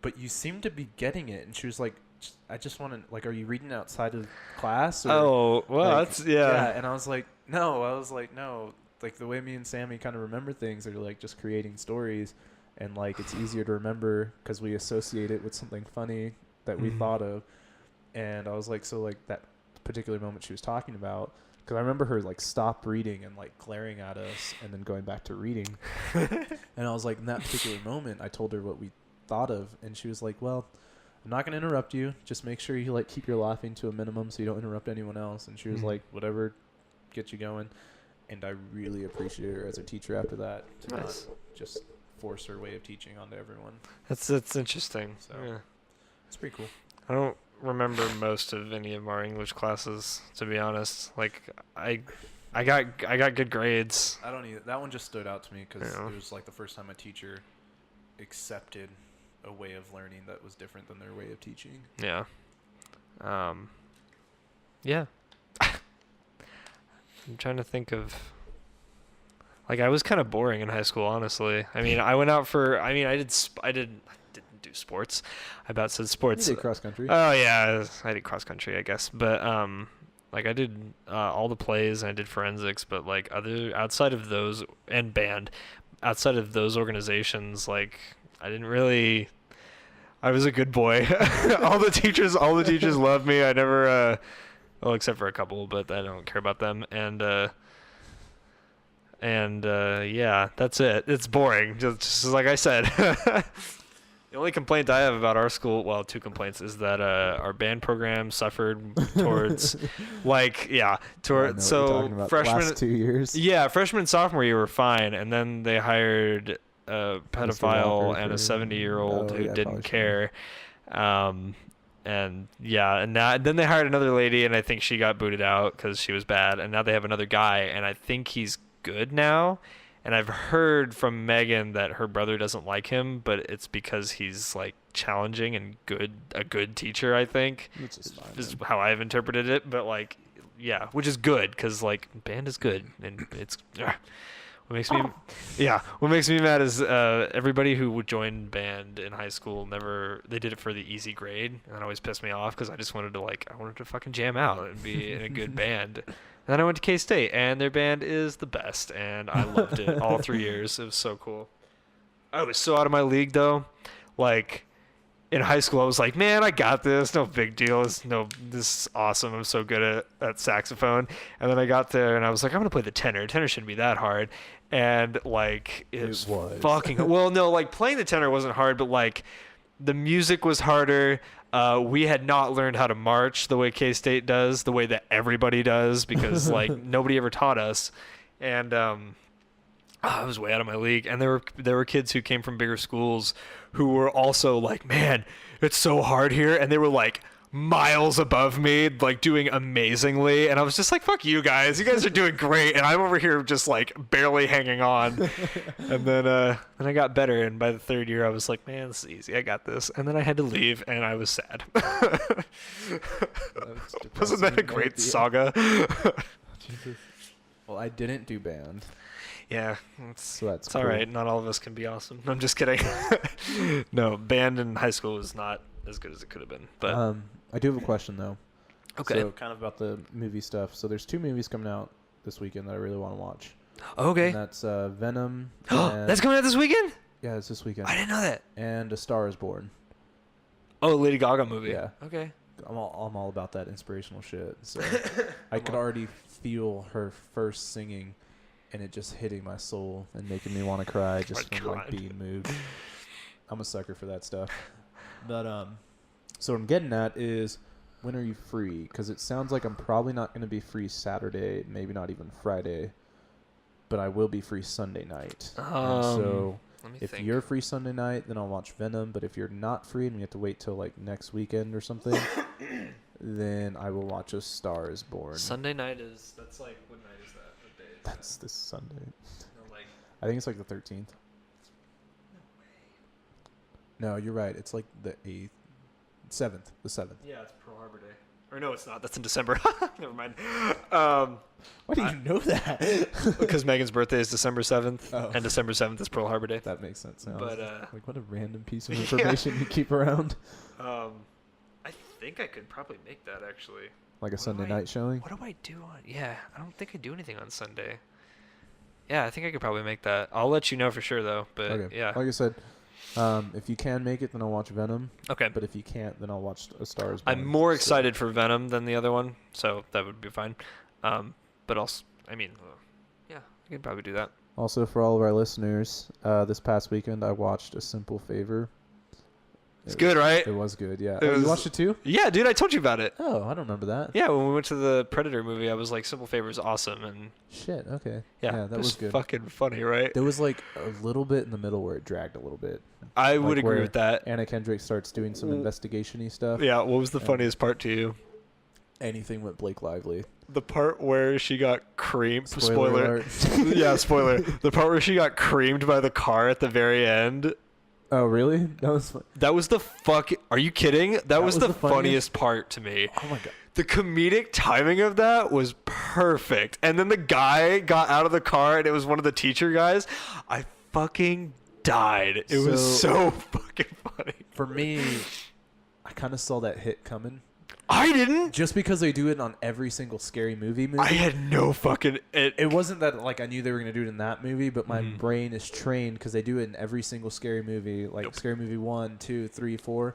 but you seem to be getting it. And she was like, I just want to, like, are you reading outside of class? Or, oh, well, like, that's, yeah. And I was like, no. Like, the way me and Sammy kind of remember things are, like, just creating stories. And, like, it's easier to remember because we associate it with something funny that we thought of. And I was like, so, like, that particular moment she was talking about, because I remember her, like, stop reading and, like, glaring at us and then going back to reading. And I was like, in that particular moment, I told her what we thought of. And she was like, well, I'm not going to interrupt you. Just make sure you, like, keep your laughing to a minimum so you don't interrupt anyone else. And she was like, whatever gets you going. And I really appreciate her as a teacher after that, to not just force her way of teaching onto everyone. That's interesting. So yeah. It's pretty cool. I don't remember most of any of our English classes, to be honest. Like, I got good grades. I don't either. That one just stood out to me because Yeah. it was like the first time a teacher accepted a way of learning that was different than their way of teaching. Yeah. Yeah. I'm trying to think of, like, I was kind of boring in high school, honestly. I mean, I went out for, I didn't do sports. I about said sports. You did cross country. Oh yeah, I did cross country, I guess. But like I did all the plays and I did forensics, but like outside of those, and band, outside of those organizations, like I didn't really. I was a good boy. all the teachers loved me. I never, well, except for a couple, but I don't care about them. And yeah, that's it. It's boring, just like I said. The only complaint I have about our school, well, two complaints, is that our band program suffered towards, like, yeah, towards, so freshman, last 2 years. Yeah, freshman and sophomore year were fine, and then they hired a pedophile and a 70-year-old who didn't care. And yeah, and then they hired another lady, and I think she got booted out because she was bad, and now they have another guy, and I think he's good now. And I've heard from Megan that her brother doesn't like him, but it's because he's like challenging and a good teacher, I think. Which is fine, is how I've interpreted it. But like, yeah, which is good because like band is good, and it's what makes me mad is everybody who joined band in high school they did it for the easy grade, and that always pissed me off because I wanted to fucking jam out and be in a good band. And then I went to K-State, and their band is the best, and I loved it all 3 years. It was so cool. I was so out of my league, though. Like, in high school, I was like, man, I got this. No big deal. This is awesome. I'm so good at saxophone. And then I got there, and I was like, I'm going to play the tenor. Tenor shouldn't be that hard. And, like, it was fucking... Well, no, like, playing the tenor wasn't hard, but, like, the music was harder. We had not learned how to march the way K-State does, the way that everybody does, because like nobody ever taught us. And I was way out of my league. And there were kids who came from bigger schools who were also like, man, it's so hard here. And they were like miles above me, like doing amazingly. And I was just like, fuck you guys. You guys are doing great. And I'm over here just like barely hanging on. And then I got better. And by the third year, I was like, man, this is easy. I got this. And then I had to leave, and I was sad. Wasn't that a great saga? Jesus. Well, I didn't do band. Yeah, so that's it's cool. all right. Not all of us can be awesome. I'm just kidding. No, band in high school was not as good as it could have been. But I do have a question though. Okay. So kind of about the movie stuff. So there's 2 movies coming out this weekend that I really want to watch. Okay. And that's Venom. That's coming out this weekend? Yeah, it's this weekend. I didn't know that. And A Star Is Born. Oh, Lady Gaga movie. Yeah. Okay. I'm all about that inspirational shit. So I could already feel her first singing, and it just hitting my soul and making me want to cry just from like being moved. I'm a sucker for that stuff. But so what I'm getting at is when are you free? Because it sounds like I'm probably not going to be free Saturday, maybe not even Friday, but I will be free Sunday night. And so Let me if think. you're free Sunday night, then I'll watch Venom. But if you're not free and we have to wait till like next weekend or something, then I will watch A Star Is Born. Sunday night is that's like what night is that? What day is That's this Sunday. No, like I think it's like the 13th. No, you're right. It's like the 8th. 7th. The 7th. yeah, it's Pearl Harbor Day. Or no, it's not. That's in December. Never mind. Why do you know that? Because Megan's birthday is December 7th, Oh. and December 7th is Pearl Harbor Day. That makes sense now. But like, what a random piece of information you keep around. I think I could probably make that actually. Like a What do Sunday I- night showing? What do I do on? Yeah, I don't think I do anything on Sunday. Yeah, I think I could probably make that. I'll let you know for sure though. But Okay. yeah. Like I said, if you can make it, then I'll watch Venom. Okay. But if you can't, then I'll watch A Star Is Born. I'm more So- excited for Venom than the other one, so that would be fine. But also, I mean, yeah, I could probably do that. Also, for all of our listeners, this past weekend I watched A Simple Favor. It's good, right? It was good, yeah. It Oh, was- you watched it too? Yeah, dude, I told you about it. Oh, I don't remember that. Yeah, when we went to the Predator movie, I was like, Simple Favor is awesome, and Shit, okay. yeah, that was good. fucking funny, right? There was like a little bit in the middle where it dragged a little bit. I would like agree where with that. Anna Kendrick starts doing some investigation-y stuff. Yeah, what was the Yeah. funniest part to you? Anything with Blake Lively. The part where she got creamed. Spoiler alert. Yeah, spoiler. The part where she got creamed by the car at the very end. Oh, really? That was fun. That was the fuck. Are you kidding? That was the funniest- funniest part to me. Oh my god. The comedic timing of that was perfect. And then the guy got out of the car and it was one of the teacher guys. I fucking died. It was so fucking funny. For me, I kind of saw that hit coming. I didn't. Just because they do it on every single scary movie. I had no fucking. It wasn't that like I knew they were gonna do it in that movie, but my Mhm. brain is trained because they do it in every single scary movie, like Nope. Scary Movie 1, 2, 3, 4.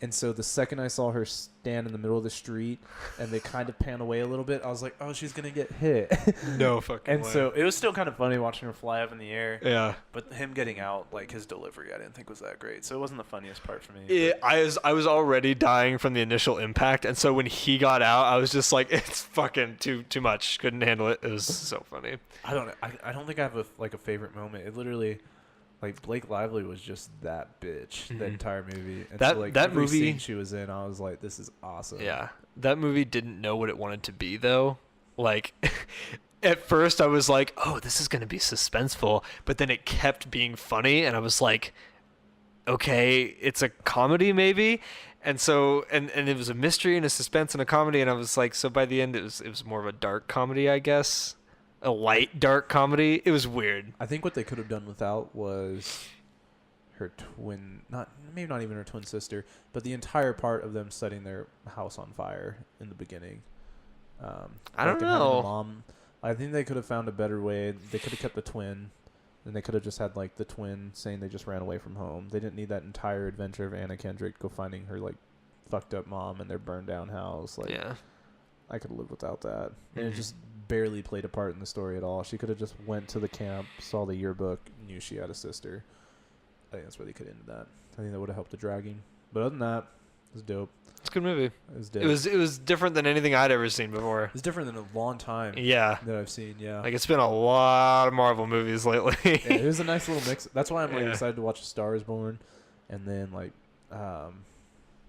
And so the second I saw her stand in the middle of the street and they kind of pan away a little bit, I was like, oh, she's gonna get hit. No fucking And way. so it was still kind of funny watching her fly up in the air. Yeah. But him getting out, like his delivery, I didn't think was that great. So it wasn't the funniest part for me. I was already dying from the initial impact, and so when he got out, I was just like, it's fucking too much. Couldn't handle it. It was so funny. I don't know. I don't think I have a favorite moment. It literally, like Blake Lively was just that bitch the Mhm. entire movie. And That- so, like, that every movie- scene she was in, I was like, this is awesome. Yeah, that movie didn't know what it wanted to be though. Like, at first I was like, oh, this is gonna be suspenseful, but then it kept being funny, and I was like, okay, it's a comedy maybe. And so and it was a mystery and a suspense and a comedy, and I was like, so by the end it was more of a dark comedy, I guess. A light dark comedy. It was weird. I think what they could have done without was her twin, maybe not even her twin sister, but the entire part of them setting their house on fire in the beginning. I don't and having the know. mom, I think they could have found a better way. They could have kept the twin, and they could have just had like the twin saying they just ran away from home. They didn't need that entire adventure of Anna Kendrick go finding her like fucked up mom in their burned down house. Like, Yeah. I could live without that. And it Mhm. just barely played a part in the story at all. She could have just went to the camp, saw the yearbook, knew she had a sister. I think that's where they could end that. I think that would have helped the dragging. But other than that, it was dope. It's a good movie. It was dope. It was different than anything I'd ever seen before. It's different than a long time Yeah. that I've seen. Yeah. Like, it's been a lot of Marvel movies lately. Yeah, it was a nice little mix. That's why I'm like Yeah. excited to watch A Star Is Born, and then like,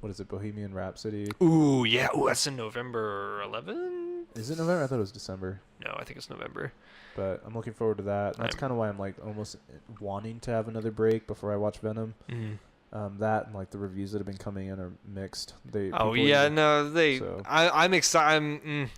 what is it, Bohemian Rhapsody? Ooh, yeah. Ooh, that's in November 11th? Is it November? I thought it was December. No, I think it's November. But I'm looking forward to that. That's kind of why I'm like almost wanting to have another break before I watch Venom. That and like the reviews that have been coming in are mixed. Oh people yeah, even- no, they. so- I'm excited.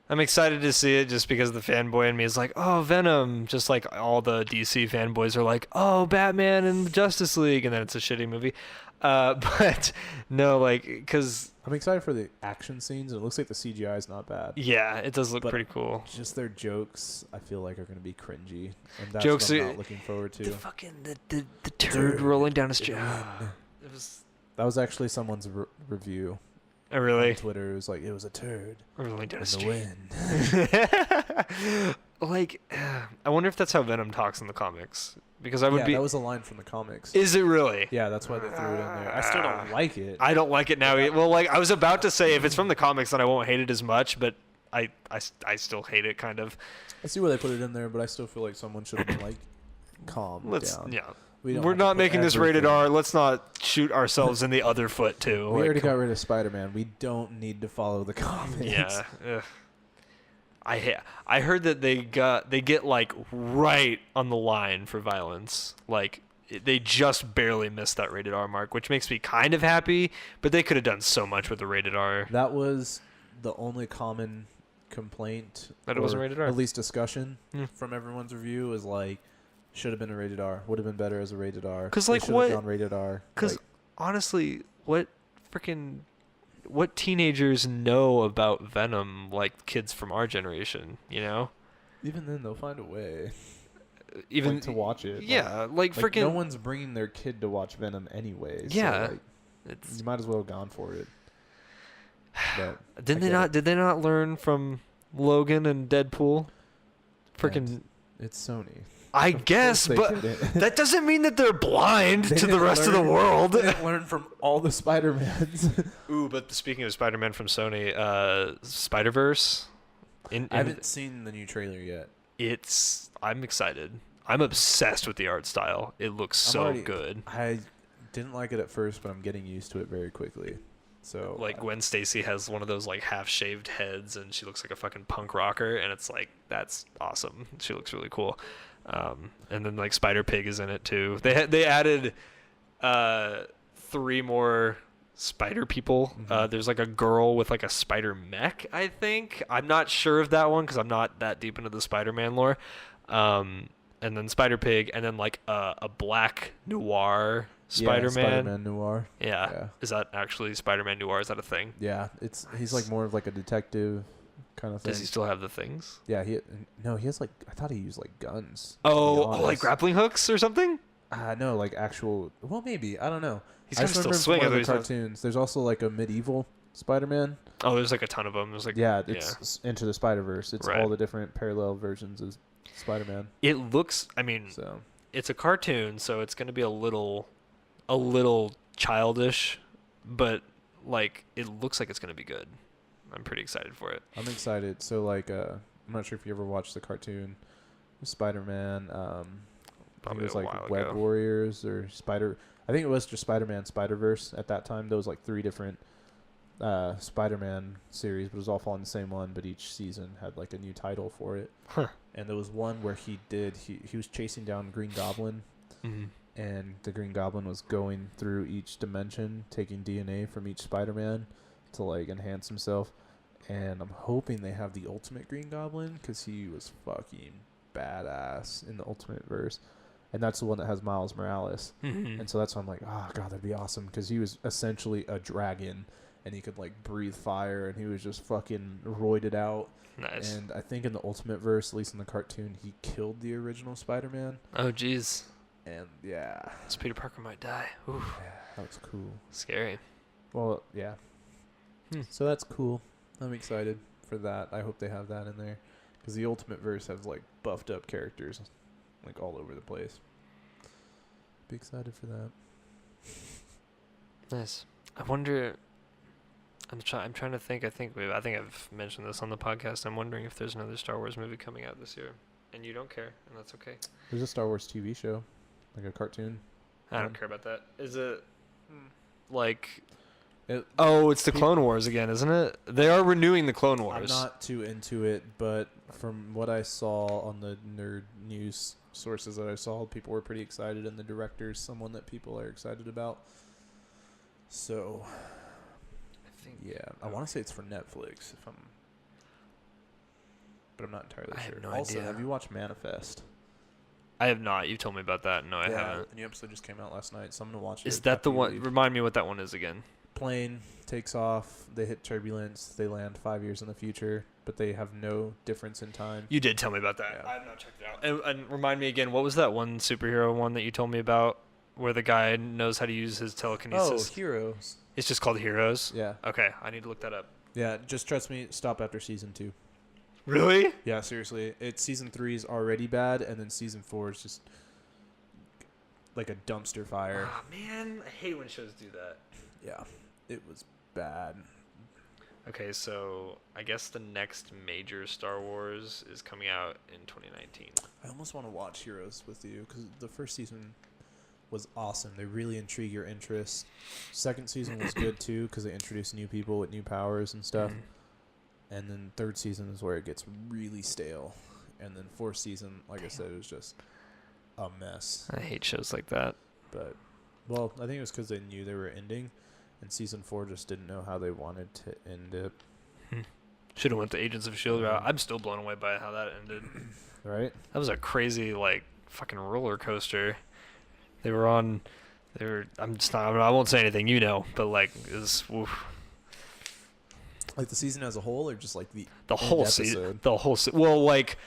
I'm excited to see it just because the fanboy in me is like, oh, Venom. Just like all the DC fanboys are like, oh, Batman and Justice League, and then it's a shitty movie. But no, like, because I'm excited for the action scenes. And it looks like the CGI is not bad. yeah, it does look But pretty cool. Just their jokes, I feel like are going to be cringy, and that's Jokes what I'm are- not looking forward to. The fucking the turd rolling down his in chest. the wind. It was. That was actually someone's review Oh, really? on Twitter. It was like, it was a turd Rolling down in his the street. wind. Like, I wonder if that's how Venom talks in the comics. Because I would be. That was a line from the comics. Is it really? Yeah, that's why they threw it in there. I still don't like it. I don't like it now. Well, like I was about to say, if it's from the comics, then I won't hate it as much. But I still hate it, kind of. I see why they put it in there, but I still feel like someone should have been like, calm down. Yeah. We don't We're have to not put making this rated everything- R. Let's not shoot ourselves in the other foot too. We already got rid of Spider-Man. We don't need to follow the comics. Yeah. Ugh. I heard that they get like right on the line for violence. Like they just barely missed that rated R mark, which makes me kind of happy. But they could have done so much with the rated R. That was the only common complaint That it wasn't rated R. At least discussion Mm. from everyone's review is like, should have been a rated R. Would have been better as a rated R. 'Cause, They like, should have what- gone rated R. Because Like, honestly, what teenagers know about Venom like kids from our generation? You know, even then they'll find a way. even Like, to watch it. Yeah, like Like freaking. no one's bringing their kid to watch Venom anyways. Yeah. So like, It's, you might as well have gone for it. But did I they get not? it. Did they not learn from Logan and Deadpool? Freaking. It's Sony. I Of guess, course they but didn't. that doesn't mean that they're blind They to the didn't rest of the learn- world. They didn't learn from all the Spider-Mans. Ooh, but speaking of Spider-Man from Sony, Spider-Verse. I haven't seen the new trailer yet. I'm excited. I'm obsessed with the art style. It looks so good. I didn't like it at first, but I'm getting used to it very quickly. So Like Gwen Stacy has one of those like half-shaved heads, and she looks like a fucking punk rocker, and it's like that's awesome. She looks really cool. And then like Spider Pig is in it too. They added 3 more spider people. Mhm. There's like a girl with like a spider mech, I think. I'm not sure of that one because I'm not that deep into the Spider-Man lore. And then Spider Pig, and then like a black noir Spider-Man. Spider-Man Noir. Yeah. Yeah. Is that actually Spider-Man Noir? Is that a thing? Yeah, he's like more of like a detective kind of thing. Does he still have the things? Yeah, he has like, I thought he used like guns. Oh, to be like honest. grappling hooks or something? No, like actual. Well, maybe I don't know. He's I gotta just still remember swing. from I one of thought the he's not- cartoons. There's also like a medieval Spider-Man. Oh, there's like a ton of them. There's like Yeah, it's Into the Spider-Verse. It's Right. all the different parallel versions of Spider-Man. It looks. I mean, So it's a cartoon, so it's gonna be a little childish, but like it looks like it's gonna be good. I'm pretty excited for it. I'm excited. So like, I'm not sure if you ever watched the cartoon Spider-Man. I think Probably it was a like while Web ago. Warriors or Spider. I think it was just Spider-Man Spider-Verse at that time. There was like 3 different Spider-Man series, but it was all following the same one. But each season had like a new title for it. Huh. And there was one where he was chasing down Green Goblin, Mm-hmm. and the Green Goblin was going through each dimension, taking DNA from each Spider-Man to like enhance himself. And I'm hoping they have the Ultimate Green Goblin because he was fucking badass in the Ultimate verse, and that's the one that has Miles Morales. Mm-hmm. And so that's why I'm like, oh god, that'd be awesome because he was essentially a dragon, and he could like breathe fire, and he was just fucking roided out. Nice. And I think in the Ultimate verse, at least in the cartoon, he killed the original Spider-Man. Oh, jeez. And yeah, So Peter Parker might die. Ooh, that was cool. scary. Well, yeah. Hmm. So that's cool. I'm excited for that. I hope they have that in there because the Ultimate verse has like buffed up characters like all over the place. Be excited for that. Nice. I wonder. I'm trying to think. I think I've mentioned this on the podcast. I'm wondering if there's another Star Wars movie coming out this year, and you don't care, and that's okay. There's a Star Wars TV show, like a cartoon. I Um, don't care about that. Is it like? It, Oh, it's the Pe- Clone Wars again, isn't it? They are renewing the Clone I'm Wars. not too into it, but from what I saw on the nerd news sources that I saw, people were pretty excited, and the director's someone that people are excited about. So, I think. yeah, I want to say it's for Netflix, but I'm not entirely I have sure. no Also, idea. have you watched Manifest? I have not. You told me about that. No, I Yeah, haven't. the new episode just came out last night, so I'm gonna watch it. Is that the after you one? leave. Remind me what that one is again. Plane takes off, they hit turbulence, they land 5 years in the future, but they have no difference in time. You did tell me about that. Yeah. I have not checked it out. And remind me again, what was that one superhero one that you told me about, where the guy knows how to use his Oh, telekinesis? Heroes. It's just called Heroes. Yeah. Okay, I need to look that up. Yeah, just trust me, stop after season 2. Really? Yeah, seriously. Season 3 is already bad, and then season 4 is just like a dumpster fire. Oh, man, I hate when shows do that. Yeah, it was bad. Okay, so I guess the next major Star Wars is coming out in 2019. I almost want to watch Heroes with you because the first season was awesome. They really intrigue your interest. Second season was good too because they introduced new people with new powers and stuff. And then third season is where it gets really stale. And then fourth season, like I said, it was just a mess. I hate shows like that. But, well, I think it was because they knew they were ending. And season 4 just didn't know how they wanted to end it. Should have went the Agents of S.H.I.E.L.D. route. I'm still blown away by how that ended. Right? That was a crazy, like, fucking roller coaster. I'm just not, I won't say anything, you know, but, like, it was, oof. Like the season as a whole, or just like the whole season? The whole season. Well, like,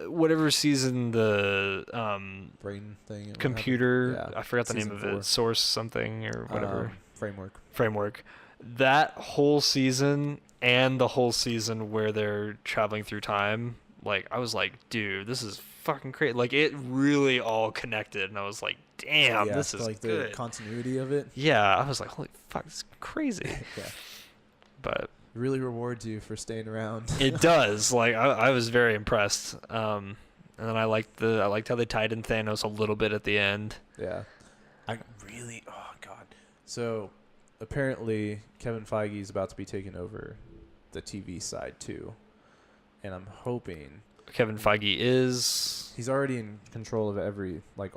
whatever season the brain thing, computer, yeah. I forgot the name Season of 4. it, Source something or whatever. Framework. That whole season and the whole season where they're traveling through time, like, I was like, dude, this is fucking crazy. Like, it really all connected, and I was like, damn, this is like good. The continuity of it. Yeah, I was like, holy fuck, this is crazy. Yeah. But it really rewards you for staying around. It does. Like, I was very impressed. And then I liked how they tied in Thanos a little bit at the end. Yeah. Oh god. So apparently Kevin Feige is about to be taking over the TV side too. And I'm hoping Kevin Feige is... He's already in control of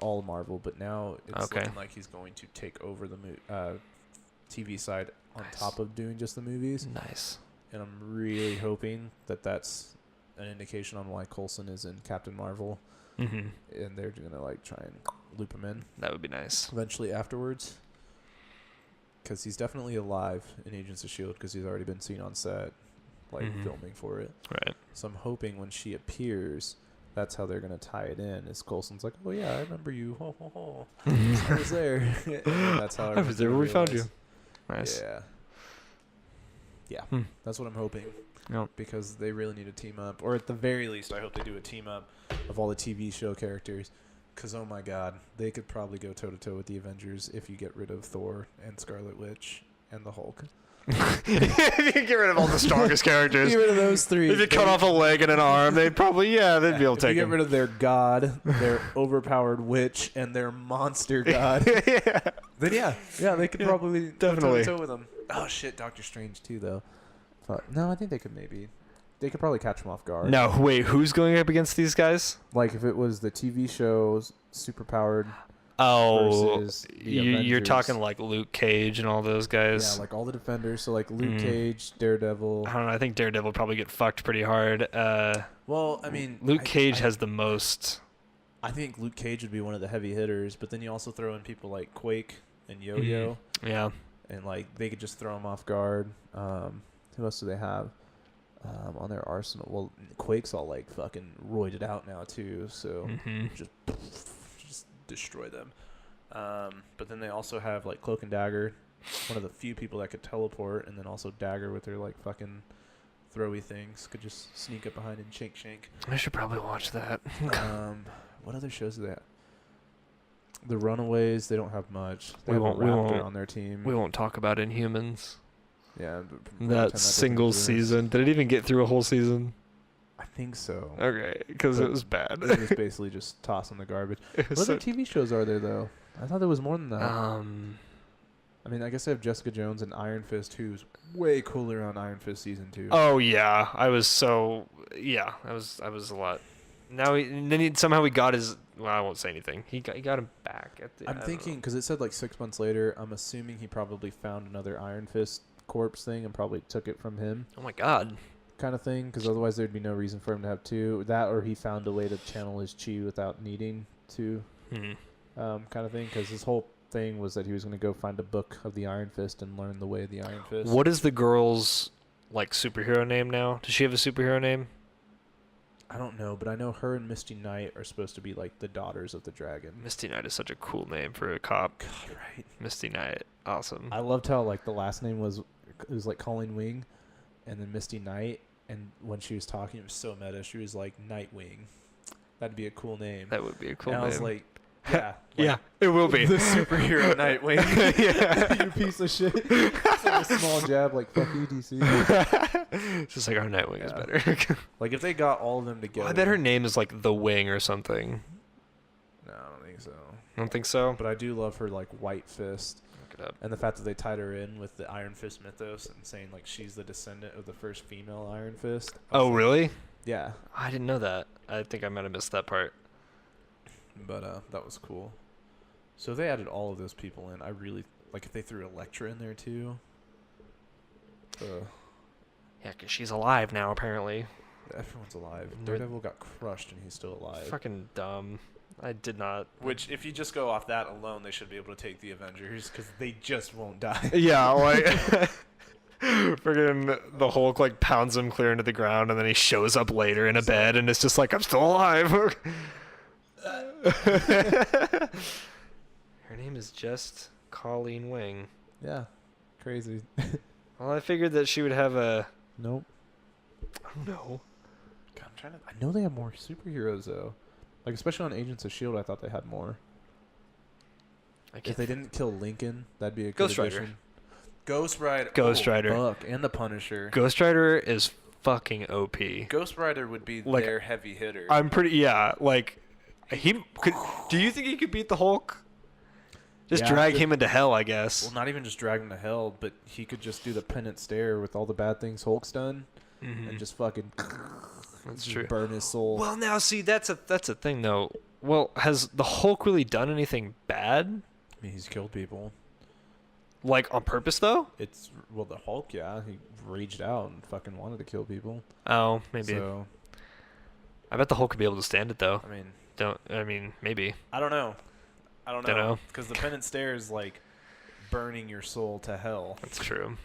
all Marvel, but now it's Okay. looking like he's going to take over the TV side on Nice. top of doing just the movies. Nice. And I'm really hoping that that's an indication on why Coulson is in Captain Marvel. Mm-hmm. And they're going to like try and loop him in That would be nice. eventually afterwards. Because he's definitely alive in Agents of S.H.I.E.L.D. because he's already been seen on set, filming for it. Right. So I'm hoping when she appears, that's how they're going to tie it in. Is Coulson's like, oh yeah, I remember you. Ho, ho, ho. I was there. And that's how I was there when we found you. Nice. Nice. Yeah. That's what I'm hoping. Yep. Because they really need to team up. Or at the very least, I hope they do a team up of all the TV show characters. Because, oh my god, they could probably go toe-to-toe with the Avengers if you get rid of Thor and Scarlet Witch and the Hulk. If you get rid of all the strongest characters. Get rid of those three. If you cut off a leg and an arm, they'd probably, they'd be able to take get them. rid of their god, their overpowered witch, and their monster god. Then they could probably definitely. go toe-to-toe with them. Oh shit, Doctor Strange too though. But, no, I think they could probably catch them off guard. No, wait, who's going up against these guys? Like if it was the TV shows superpowered. Oh, versus the you're Avengers. talking like Luke Cage and all those guys. Yeah, like all the Defenders. So like Luke Cage, Daredevil. I don't know. I think Daredevil would probably get fucked pretty hard. Well, I mean, Luke Cage has the most. I think Luke Cage would be one of the heavy hitters, but then you also throw in people like Quake and Yo-Yo, Yeah. and like they could just throw them off guard. Who else do they have on their arsenal? Well, Quake's all like fucking roided out now too, so just destroy them. But then they also have like Cloak and Dagger, one of the few people that could teleport, and then also Dagger with their like fucking throwy things could just sneak up behind and shank. I should probably watch that. What other shows do they have? The Runaways, they don't have much. They We have a won't- we Raptor won't- on their team. We won't talk about Inhumans. Yeah, That single season. Did it even get through a whole season? I think so. Okay, because it was bad. It was basically just tossed in the garbage. What other TV shows are there though? I thought there was more than that. I mean, I guess I have Jessica Jones and Iron Fist, who's way cooler on Iron Fist season 2. Oh yeah, I was I was a lot. Now somehow he got his. Well, I won't say anything. He got him back at the. I'm thinking because it said like 6 months later. I'm assuming he probably found another Iron Fist corpse thing and probably took it from him. Oh my god. Kind of thing, because otherwise there'd be no reason for him to have two. That, or he found a way to channel his chi without needing to, kind of thing. Because his whole thing was that he was going to go find a book of the Iron Fist and learn the way of the Iron Fist. What is the girl's like superhero name now? Does she have a superhero name? I don't know, but I know her and Misty Knight are supposed to be like the daughters of the dragon. Misty Knight is such a cool name for a cop. God, right? Misty Knight, awesome. I loved how like the last name was like Colleen Wing, and then Misty Knight. And when she was talking, it was so meta. She was like Nightwing. That'd be a cool name. That would be a cool And name. I was like, yeah. Yeah, it will be. The superhero Nightwing. Yeah. You piece of shit. It's like a small jab, like, fuck you, DC. It's just like our Nightwing is Yeah. better. Like, if they got all of them together. Well, I bet her name is like The Wing or something. No, I don't think so. I don't think so. But I do love her, like, White Fist. Look it up. And the fact that they tied her in with the Iron Fist mythos and saying, like, she's the descendant of the first female Iron Fist. I was Oh, like, really? Yeah. I didn't know that. I think I might have missed that part. But that was cool. So if they added all of those people in, I really... Like, if they threw Elektra in there, too. Yeah, 'cause she's alive now, apparently. Everyone's alive. Right. Daredevil got crushed and he's still alive. Fucking dumb. I did not. Which, if you just go off that alone, they should be able to take the Avengers because they just won't die. Yeah, like. Friggin' the Hulk, like, pounds him clear into the ground, and then he shows up later in a bed, and it's just like, I'm still alive. Her name is just Colleen Wing. Yeah. Crazy. Well, I figured that she would have a... Nope. I don't know. God, I'm trying to... I know they have more superheroes, though. Like, especially on Agents of S.H.I.E.L.D., I thought they had more. If they didn't kill Lincoln, that'd be a good Ghost Rider. addition. Ghost Rider. Ghost Rider. Fuck. And the Punisher. Ghost Rider is fucking OP. Ghost Rider would be Like, their heavy hitter. I'm pretty... Yeah, like... He could... Do you think he could beat the Hulk? Just Yeah, drag but- him into hell, I guess. Well, not even just drag him to hell, but He could just do the penance stare with all the bad things Hulk's done Mhm. and just fucking That's just true. burn his soul. Well, now, see, that's a thing, though. Well, has the Hulk really done anything bad? I mean, he's killed people. Like, on purpose, though? It's, well, the Hulk, yeah, he raged out and fucking wanted to kill people. Oh, maybe. So, I bet the Hulk could be able to stand it, though. I mean, Maybe. I don't know. Dunno. Because the penance stare is like burning your soul to hell. That's true.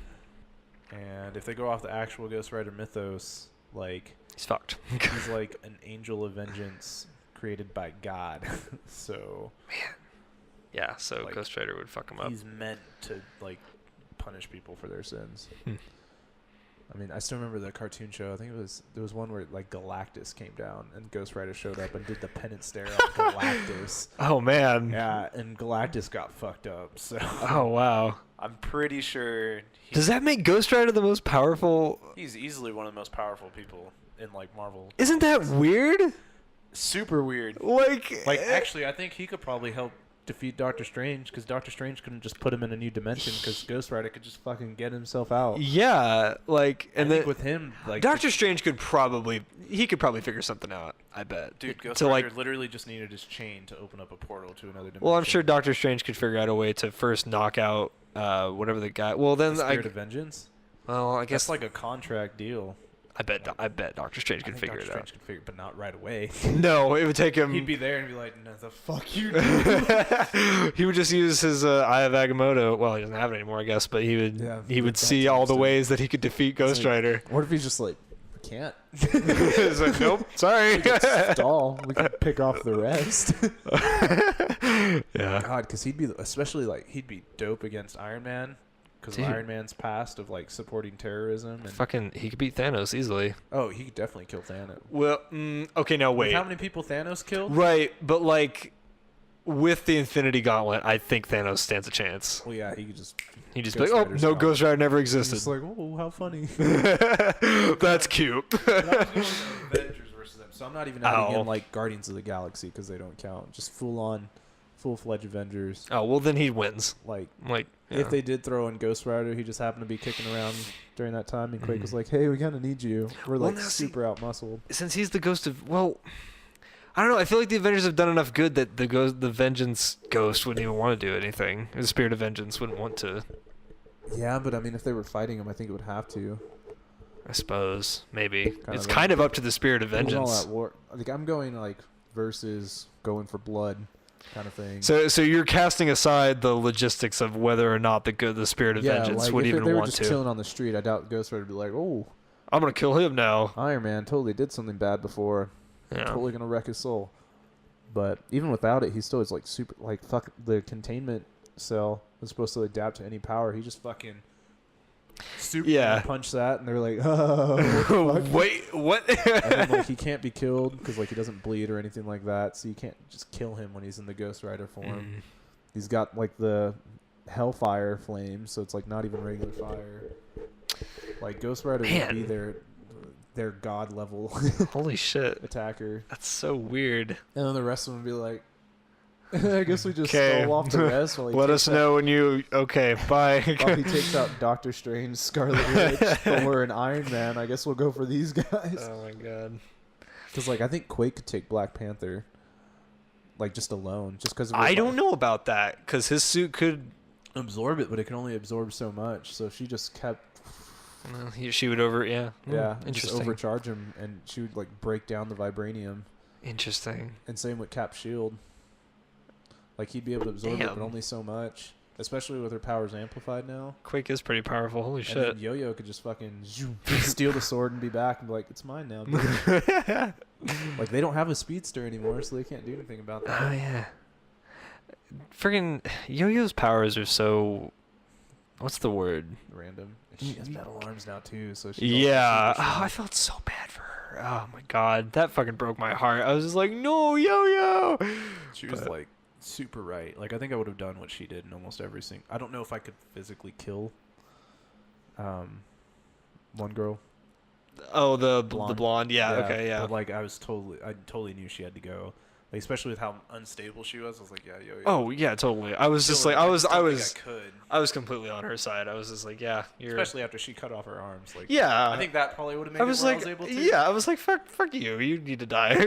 And if they go off the actual Ghost Rider mythos, like, He's fucked. he's like an angel of vengeance created by God. So Yeah, so Like, Ghost Rider would fuck him up. he's meant to, like, punish people for their sins. I mean, I still remember the cartoon show. I think there was one where, like, Galactus came down and Ghost Rider showed up and did the penance stare on Galactus. Oh, man. Yeah, and Galactus got fucked up, so... Oh, wow. I'm pretty sure Does that make Ghost Rider the most powerful? he's easily one of the most powerful people in, like, Marvel. Isn't that weird? Super weird. Like, Actually, I think he could probably help defeat Doctor Strange because Doctor Strange couldn't just put him in a new dimension because Ghost Rider could just fucking get himself out. yeah, like, And and I think then with him, like, Doctor Strange could probably figure something out. I bet. dude, Ghost to Rider like, literally just needed his chain to open up a portal to another dimension. well, I'm sure Doctor Strange could figure out a way to first knock out whatever the guy. Well, then the I Spirit of Vengeance. guess That's like a contract deal. I bet Doctor Strange I could think figure Doctor it out. Strange could figure, but not right away. No, it would take him. He'd be there and be like, "No, the fuck you." He would just use his Eye of Agamotto. Well, he doesn't have it anymore, I guess. But he would Yeah, would that see all the seems to- ways that he could defeat Ghost like- Rider. What if he's just like, we can't He's like, nope, sorry. stall? We can pick off the rest. Yeah. God, because he'd be, especially like, he'd be Dope against Iron Man because of Dude. Iron Man's past of like supporting terrorism and Fucking, he could beat Thanos easily. oh, he could definitely kill Thanos. Well, okay, now With wait. how many people Thanos killed? Right, but like, with the Infinity Gauntlet, I think Thanos stands a chance. Well, yeah, he could just. He just Ghost be like, oh, Rider's no, gone. Ghost Rider never He's existed. just like, oh, how funny. That's cute. Avengers versus them. So I'm not even adding Ow. in like Guardians of the Galaxy because they don't count. Just full-fledged Avengers. Oh, well, then he wins. Like, Like, yeah. if they did throw in Ghost Rider, he just happened to be kicking around during that time, and Quake was Mhm. like, "Hey, we kind of need you. We're Well, like now see- super outmuscled." Since he's the ghost of, well, I don't know. I feel like the Avengers have done enough good that the Vengeance Ghost wouldn't even want to do anything. The Spirit of Vengeance wouldn't want to. Yeah, but I mean, if they were fighting him, I think it would have to. I suppose maybe Kind it's of kind of up to the Spirit of It was all Vengeance. that war. Like I'm going like versus going for blood, kind of thing. So you're casting aside the logistics of whether or not the Spirit of Vengeance like would if even they were want just to. chilling on the street, I doubt Ghost Rider would be like, "Oh, I'm gonna kill him now. Iron Man totally did something bad before. Yeah. Totally gonna wreck his soul." But even without it, he still is like super. Like fuck, the containment cell is supposed to adapt to any power. He just fucking Superman Yeah. punch that, and they're like, oh, what the fuck? Wait, what? And then, like, he can't be killed because, like, he doesn't bleed or anything like that, so you can't just kill him when he's in the Ghost Rider form. He's got, like, the Hellfire flame, so it's, like, not even regular fire. Like, Ghost Rider would be their god level Holy shit. attacker. That's so weird. And then the rest of them would be like, I guess we just Okay. stole off the rest. While he Let takes us know when you. Okay, bye. While he takes out Doctor Strange, Scarlet Witch, Thor, and Iron Man, I guess we'll go for these guys. Oh my god. Because, like, I think Quake could take Black Panther, like, just alone, just because I don't know about that because his suit could. absorb it, but it can only absorb so much. So she just kept, She would over. Yeah. just Interesting. overcharge him, and she would, like, break down the vibranium. Interesting. And same with Cap's shield. Like, he'd be able to absorb it, Damn. but only so much. Especially with her powers amplified now. Quake is pretty powerful. Holy And shit. then Yo-Yo could just fucking steal the sword and be back and be like, it's mine now, dude. Like, they don't have a speedster anymore, so they can't do anything about that. Oh yeah. Friggin' Yo-Yo's powers are so. What's the word? Random. And she has metal arms now, too, so she Yeah. Oh, I felt so bad for her. Oh my god, that fucking broke my heart. I was just like, no, Yo-Yo. She was, like, super right. Like, I think I would have done what she did in almost every single... I don't know if I could physically kill one girl. Oh, the Blonde. blonde. Yeah. Okay. Yeah. But, like, I totally knew she had to go. Like, especially with how unstable she was. I was like, yeah, Yo-Yo. Oh yeah, totally. I was just Still, like, I could. was completely on her side. I was just like, yeah, you're. Especially after she cut off her arms. Like, Yeah. I think that probably would have made I was it where like, I was able to. yeah, I was like, fuck you. You need to die.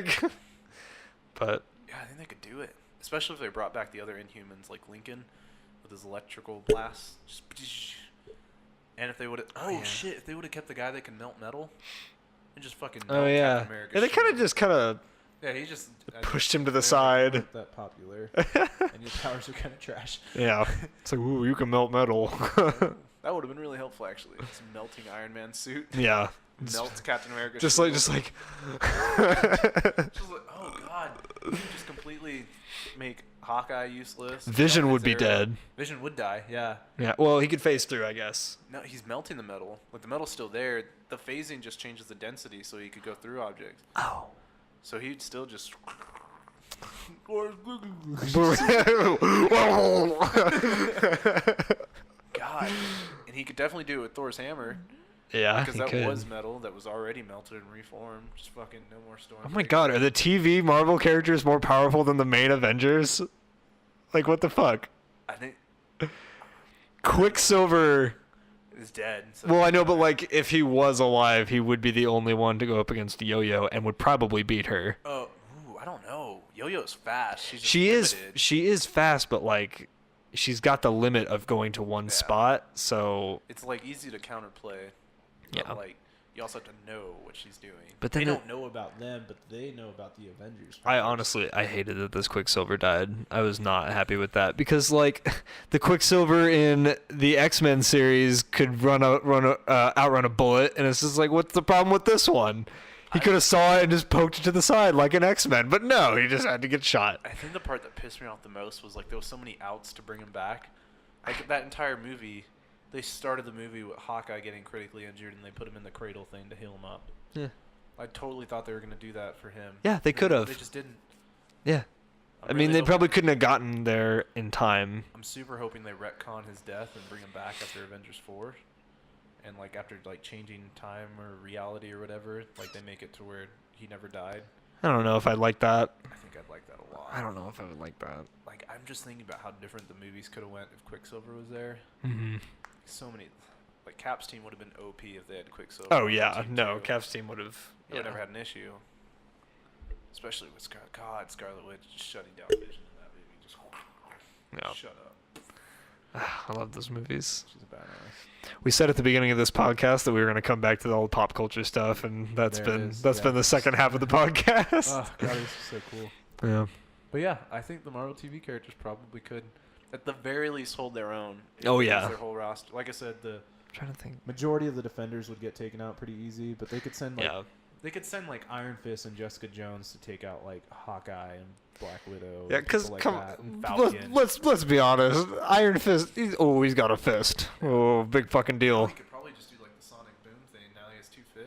But Yeah, I think they could do it. Especially if they brought back the other Inhumans, like Lincoln, with his electrical blasts. And if they would have... Oh, yeah. shit. If they would have kept the guy that can melt metal and just fucking oh melt yeah, Captain America's and they kind of shield. just kind of Yeah, he just... pushed him to the they're side. Not that popular. And your powers are kind of trash. Yeah, it's like, ooh, you can melt metal. That would have been really helpful, actually. This melting Iron Man suit. Yeah, Melts Captain America's just shield. like. Just like, oh, God. You just completely make Hawkeye useless. Vision would be Arrow. dead. Vision would die, yeah. Yeah, well, he could phase through, I guess. No, he's melting the metal. Like, the metal's still there. The phasing just changes the density so he could go through objects. Oh. So he'd still just... God. And he could definitely do it with Thor's hammer. Yeah, Because he that could. was metal that was already melted and reformed. Just fucking no more storm. Oh my god, are the TV Marvel characters more powerful than the main Avengers? Like, what the fuck? I think Quicksilver. is dead. So Well, I know, but like, if he was alive, he would be the only one to go up against Yo-Yo and would probably beat her. Oh, I don't know. Yo-Yo's fast. She's just She limited. is fast, but like, she's got the limit of going to one spot. So It's like easy to counterplay. But Yeah. like you also have to know what she's doing. But they then don't know about them, but they know about the Avengers. I honestly, I hated that this Quicksilver died. I was not happy with that because like, the Quicksilver in the X-Men series could outrun a bullet, and it's just like, what's the problem with this one? He could have saw it and just poked it to the side like an X-Men, but no, he just had to get shot. I think the part that pissed me off the most was like there was so many outs to bring him back. Like that entire movie, they started the movie with Hawkeye getting critically injured and they put him in the cradle thing to heal him up. Yeah. I totally thought they were gonna do that for him. Yeah, they could have. They just didn't. Yeah. I I'm mean, really they hoping- probably couldn't have gotten there in time. I'm super hoping they retcon his death and bring him back after Avengers 4. And like after like changing time or reality or whatever, like they make it to where he never died. I don't know if I'd like that. I think I'd like that a lot. I don't know if I would like that. Like I'm just thinking about how different the movies could have went if Quicksilver was there. Mm-hmm. So many, like Cap's team would have been OP if they had Quicksilver. Oh on yeah, team no, too. Cap's team would have. They would never had an issue. Especially with Scarlet Witch just shutting down Vision in that movie. Just Yeah. shut up. I love those movies. She's a badass. We said at the beginning of this podcast that we were going to come back to the old pop culture stuff, and that's There it been is, that's yeah. been the second half of the podcast. Oh god, this is so cool. Yeah. But yeah, I think the Marvel TV characters probably could, at the very least, hold their own. if Oh, they use yeah. Their whole roster. Like I said, the I'm trying to think. majority of the Defenders would get taken out pretty easy, but they could send like Yeah. they could send like Iron Fist and Jessica Jones to take out like Hawkeye and Black Widow. Yeah, and because people like come, that, and Falcon. let's be honest. Iron Fist. He's got a fist. Oh, big fucking deal. He could probably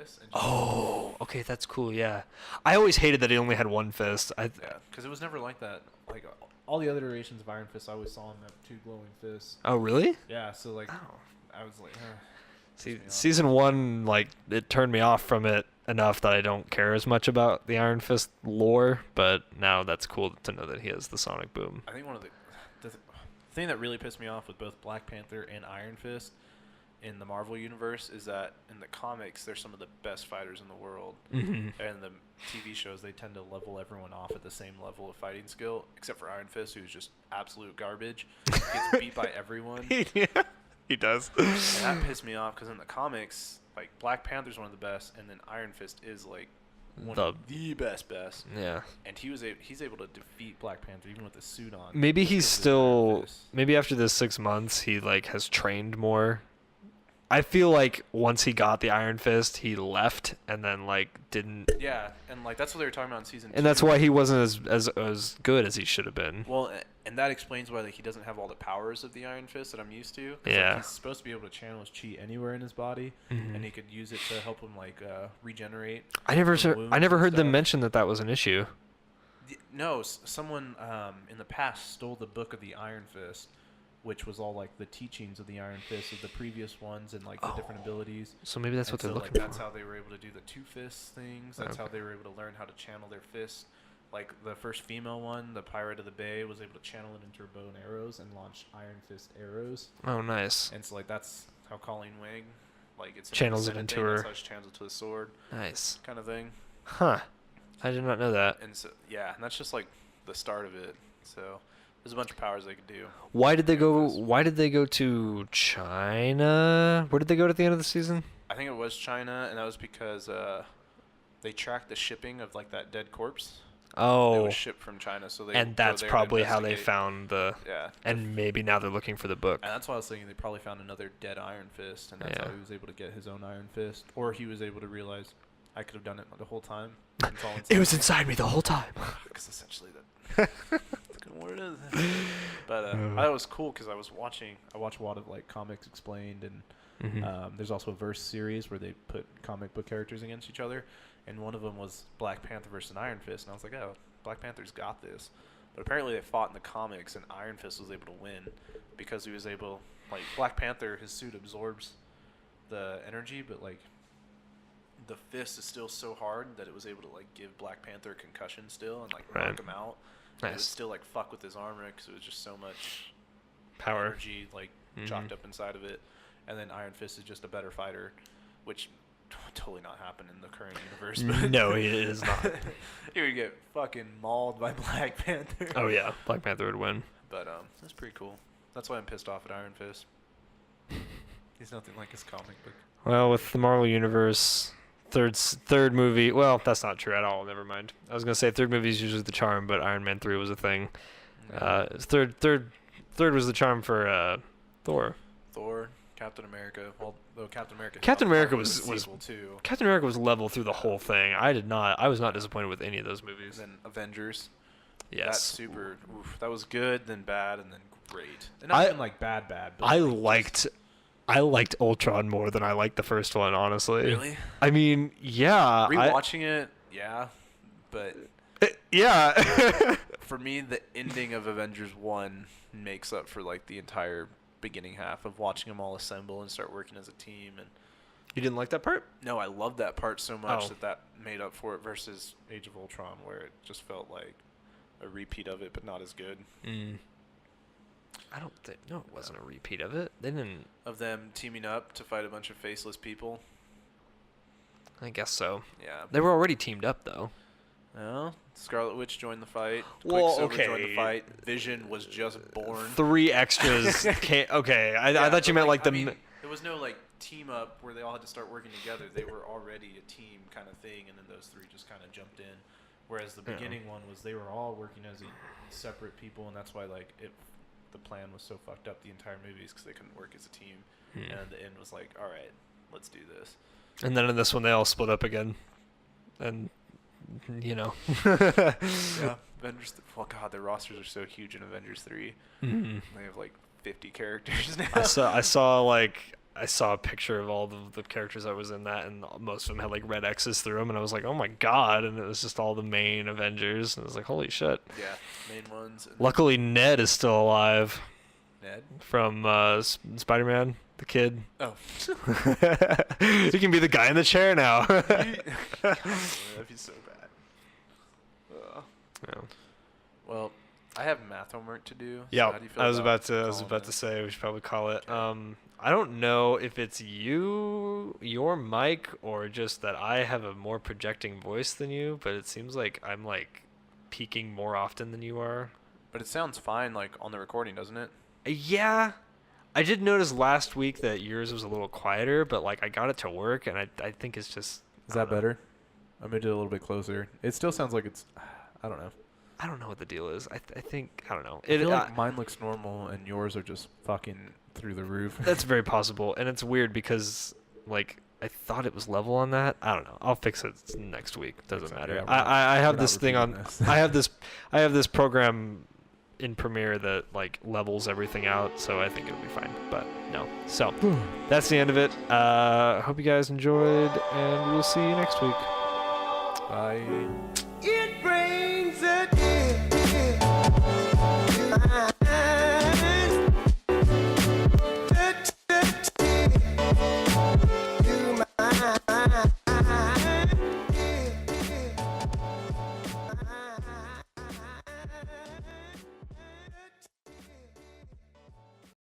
fist. And just Oh, okay, that's cool. Yeah, I always hated that he only had one fist. yeah, because it was never like that. Like all the other iterations of Iron Fist, I always saw him have 2 glowing fists. Oh, really? Yeah, so like Oh. I was like, See, me off. season 1, like, it turned me off from it enough that I don't care as much about the Iron Fist lore, but now that's cool to know that he has the sonic boom. I think one of the thing that really pissed me off with both Black Panther and Iron Fist in the Marvel universe is that in the comics they're some of the best fighters in the world, Mm-hmm. and the TV shows they tend to level everyone off at the same level of fighting skill, except for Iron Fist, who's just absolute garbage. He gets beat by everyone. Yeah, he does. And that pissed me off because in the comics, like Black Panther's one of the best, and then Iron Fist is like one of the best. Yeah. And he's able to defeat Black Panther even with the suit on. Maybe just he's 'cause of his Iron still. Fist. Maybe after this 6 months, he like has trained more. I feel like once he got the Iron Fist, he left and then like didn't. Yeah, and like that's what they were talking about in season 2. And that's why he wasn't as good as he should have been. Well, and that explains why like he doesn't have all the powers of the Iron Fist that I'm used to. 'Cause, Yeah. Like, he's supposed to be able to channel his chi anywhere in his body, Mhm. and he could use it to help him like regenerate. I never from wounds heard and them stuff. mention that was an issue. No, someone in the past stole the book of the Iron Fist, which was all like the teachings of the Iron Fist of the previous ones and like the different abilities. So maybe that's And what they're so, looking like, that's for. how they were able to do the 2 fists things. That's how Okay. they were able to learn how to channel their fists. Like the first female one, the Pirate of the Bay, was able to channel it into her bow and arrows and launch Iron Fist arrows. Oh, nice. And so like that's how Colleen Wing, like it's Channels it Senate into thing, her- That's how she channels it to the sword, Nice. kind of thing. Huh. I did not know that. And so yeah, and that's just like the start of it. So there's a bunch of powers they could do. Why did they go? Fist. Why did they go to China? Where did they go at the end of the season? I think it was China, and that was because they tracked the shipping of like that dead corpse. It Oh, was shipped from China, so they and go that's there to probably how they investigate. found the. Yeah, And maybe now they're looking for the book. and that's why I was thinking they probably found another dead Iron Fist, and that's Yeah. how he was able to get his own Iron Fist, or he was able to realize I could have done it the whole time. It's all It was inside me the whole time. because essentially that's what it is. But I thought it was cool because I watch a lot of like comics explained, and Mhm. there's also a verse series where they put comic book characters against each other, and one of them was Black Panther versus Iron Fist, and I was like, oh, Black Panther's got this. But apparently they fought in the comics, and Iron Fist was able to win because he was able, like Black Panther, his suit absorbs the energy, but like the fist is still so hard that it was able to like give Black Panther a concussion still and like Right. knock him out. And it would Nice. still like fuck with his armor because it was just so much Power. energy like Mhm. chocked up inside of it. And then Iron Fist is just a better fighter, which totally not happen in the current universe. But No, he is not. he would get fucking mauled by Black Panther. Oh yeah, Black Panther would win. But that's pretty cool. That's why I'm pissed off at Iron Fist. He's nothing like his comic book. Well, with the Marvel Universe, third movie. Well, that's not true at all. Never mind. I was gonna say third movie is usually the charm, but Iron Man 3 was a thing. Third was the charm for Thor. Thor, Captain America. Although Captain America. Captain held America up was- in the was- sequel, too. Captain America was level through the whole thing. I was not disappointed with any of those And movies. then Avengers. Yes. That's super. Oof, that was good, then bad, and then great. And I- not even like bad. But I like, I liked Ultron more than I liked the first one, honestly. Really? I mean, yeah. Rewatching it, yeah, but Yeah. for me, the ending of Avengers 1 makes up for like the entire beginning half of watching them all assemble and start working as a team. And You didn't like that part? no, I loved that part so much Oh. that made up for it versus Age of Ultron, where it just felt like a repeat of it, but not as good. I don't think. No, it wasn't a repeat of it. They didn't. Of them teaming up to fight a bunch of faceless people. I guess so. Yeah. They were already teamed up, though. Well, Scarlet Witch joined the fight. Well, Quicksilver joined okay. the fight. Vision was just born. 3 extras. Okay, I Yeah, thought you but, meant like the. I mean, there was no like team up where they all had to start working together. They were already a team kind of thing, and then those 3 just kind of jumped in. Whereas the Yeah. beginning one was they were all working as separate people, and that's why like the plan was so fucked up the entire movies because they couldn't work as a team. And the end was like, all right, let's do this. And then in this one, they all split up again, and you know. Yeah, Avengers. Well, God, their rosters are so huge in Avengers 3. Mhm. They have like 50 characters now. I saw like I saw a picture of all the characters that was in that, and most of them had like red X's through them, and I was like, oh my god! And it was just all the main Avengers, and I was like, holy shit! Yeah, main ones. Luckily, Ned is still alive Ned. from Spider-Man, the kid. Oh, He can be the guy in the chair now. that'd be so bad. Yeah. Well, I have math homework to do. So Yeah, how do you feel I was about calling to it? say we should probably call it. Okay. I don't know if it's your mic, or just that I have a more projecting voice than you, but it seems like I'm like peaking more often than you are. But it sounds fine, like on the recording, doesn't it? Yeah, I did notice last week that yours was a little quieter, but like I got it to work, and I think it's just. Is I that don't know. better? I made it a little bit closer. It still sounds like it's. I don't know. I don't know what the deal is. I think I don't know. I feel like mine looks normal and yours are just fucking through the roof. That's very possible, and it's weird because like I thought it was level on that. I don't know. I'll fix it next week. Doesn't matter. Yeah, I have we're this not thing on. repeating this. I have this program in Premiere that like levels everything out, so I think it'll be fine. But no. So that's the end of it. Hope you guys enjoyed, and we'll see you next week. Bye.